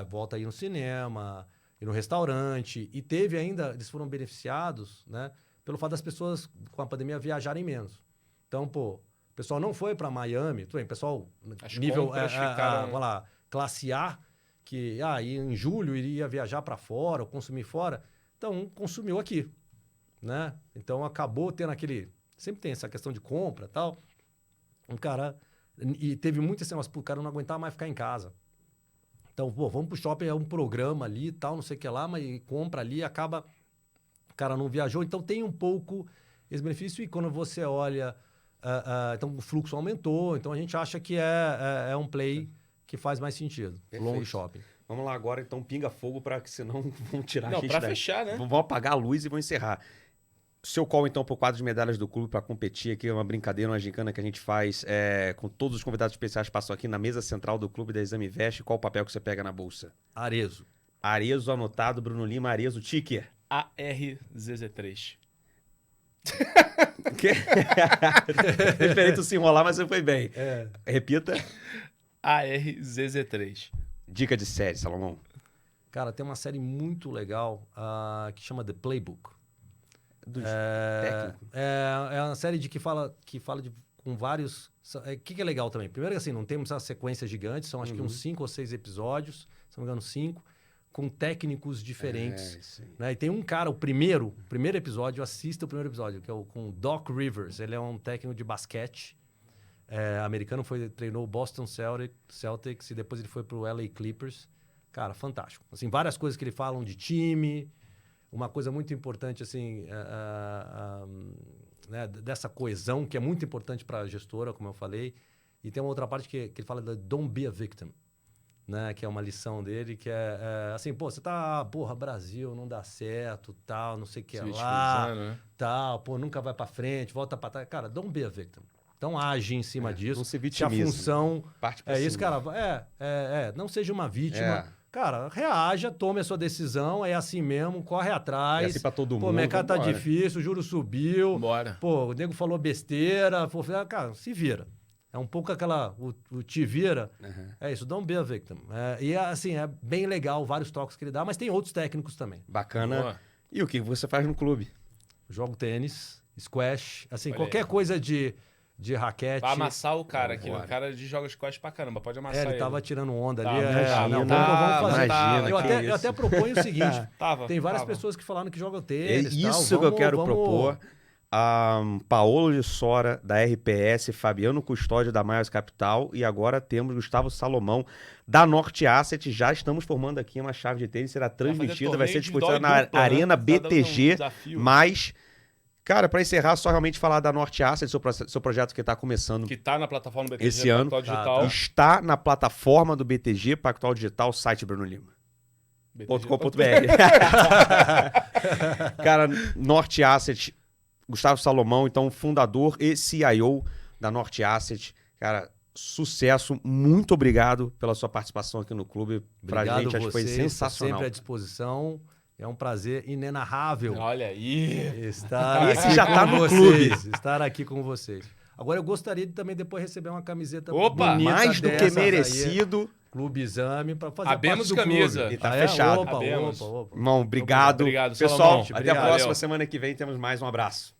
volta a ir no cinema, ir no restaurante. E teve ainda, eles foram beneficiados, né? Pelo fato das pessoas, com a pandemia, viajarem menos. Então, pô, o pessoal não foi para Miami, tudo bem, pessoal, As nível, compras ficaram- vamos lá, classe A, que em julho iria viajar para fora, ou consumir fora, então consumiu aqui, né? Então acabou tendo sempre tem essa questão de compra e tal, e teve muito esse negócio, o cara não aguentava mais ficar em casa. Então, pô, vamos pro shopping, é um programa ali e tal, não sei o que lá, mas compra ali, acaba, o cara não viajou, então tem um pouco esse benefício, e quando você olha, então o fluxo aumentou, então a gente acha que é um play que faz mais sentido, Perfeito. long shopping. Vamos lá agora, então, pinga fogo, para que senão vão tirar a Não, gente pra daí. fechar, né? Vão apagar a luz e vão encerrar. Seu call, então, pro quadro de medalhas do clube para competir aqui, é uma brincadeira, uma gincana que a gente faz com todos os convidados especiais que passam aqui na mesa central do clube da Exame Veste. Qual o papel que você pega na bolsa? Arezo. Arezo anotado, Bruno Lima, Arezo, ticker. ARZZ3. Diferente se enrolar, mas você foi bem. Repita. ARZZ3. Dica de série, Salomão. Cara, tem uma série muito legal que chama The Playbook. Dos técnicos. É uma série que fala com vários... O que é legal também? Primeiro que assim, não temos essa sequência gigante, são acho que uns 5 ou 6 episódios, se não me engano 5, com técnicos diferentes. Isso aí. Né? E tem um cara, o primeiro episódio, assista o primeiro episódio, que é com o Doc Rivers. Ele é um técnico de basquete americano, treinou o Boston Celtics e depois ele foi pro LA Clippers. Cara, fantástico. Assim, várias coisas que ele fala de time, uma coisa muito importante, assim, né, dessa coesão, que é muito importante para a gestora, como eu falei. E tem uma outra parte que ele fala da Don't Be a Victim, né, que é uma lição dele, que é assim, pô, você tá, Brasil, não dá certo, tal, não sei o que Se lá, vitimizando, né? tal, pô, nunca vai para frente, volta para trás. Cara, don't be a victim. Então age em cima disso. não se Se a vitimiza, função Parte pra isso, cima. cara, não seja uma vítima. É. Cara, reaja, tome a sua decisão, é assim mesmo, corre atrás. É assim pra todo Pô, mundo, o mercado tá vambora. difícil, o juro subiu. Bora. Pô, o nego falou besteira. Pô, cara, se vira. É um pouco o te vira. É isso, don't be a victim. E assim, é bem legal vários toques que ele dá, mas tem outros técnicos também. Bacana. Boa. E o que você faz no clube? Jogo tênis, squash, assim, Olha qualquer aí. coisa de raquete. Vai amassar o cara aqui. Vambora. O cara de joga squash pra caramba. Pode amassar Ele ele. tava tirando onda Tá, ali. imagina, Não, tá, vamos fazer. imagina, eu, que até, isso. eu até proponho o seguinte: Tava. tem várias tava. pessoas que falaram que jogam É tênis. isso tal. que eu quero propor. Paolo de Sora, da RPS, Fabiano Custódio, da Maias Capital, e agora temos Gustavo Salomão, da Norte Asset. Já estamos formando aqui uma chave de tênis, será transmitida, vai ser torneio disputada individual na e dupla, né? Arena Tá dando um BTG, desafio. mas, cara, para encerrar, só realmente falar da Norte Asset, seu projeto que está começando Que tá na plataforma BTG, Esse ano. Pactual Digital. está na plataforma do BTG, Pactual Digital, site Bruno Lima. BTG. .com.br. Cara, Norte Asset, Gustavo Salomão, então fundador e CIO da Norte Asset. Cara, sucesso, muito obrigado pela sua participação aqui no clube. Pra Obrigado gente, acho que foi vocês, sensacional. Sempre à disposição. É um prazer inenarrável Olha aí. estar Esse aqui já tá com no vocês. Estar aqui com vocês. Agora, eu gostaria de também depois receber uma camiseta Opa! bonita Mais do que dessas aí, merecido. Clube Exame, para fazer Abemos parte do camisa. clube. E tá fechado. Opa, Abemos. opa. Irmão, obrigado. Obrigado, Pessoal, Salomão. até a Obrigado. próxima Valeu. semana que vem temos mais um abraço.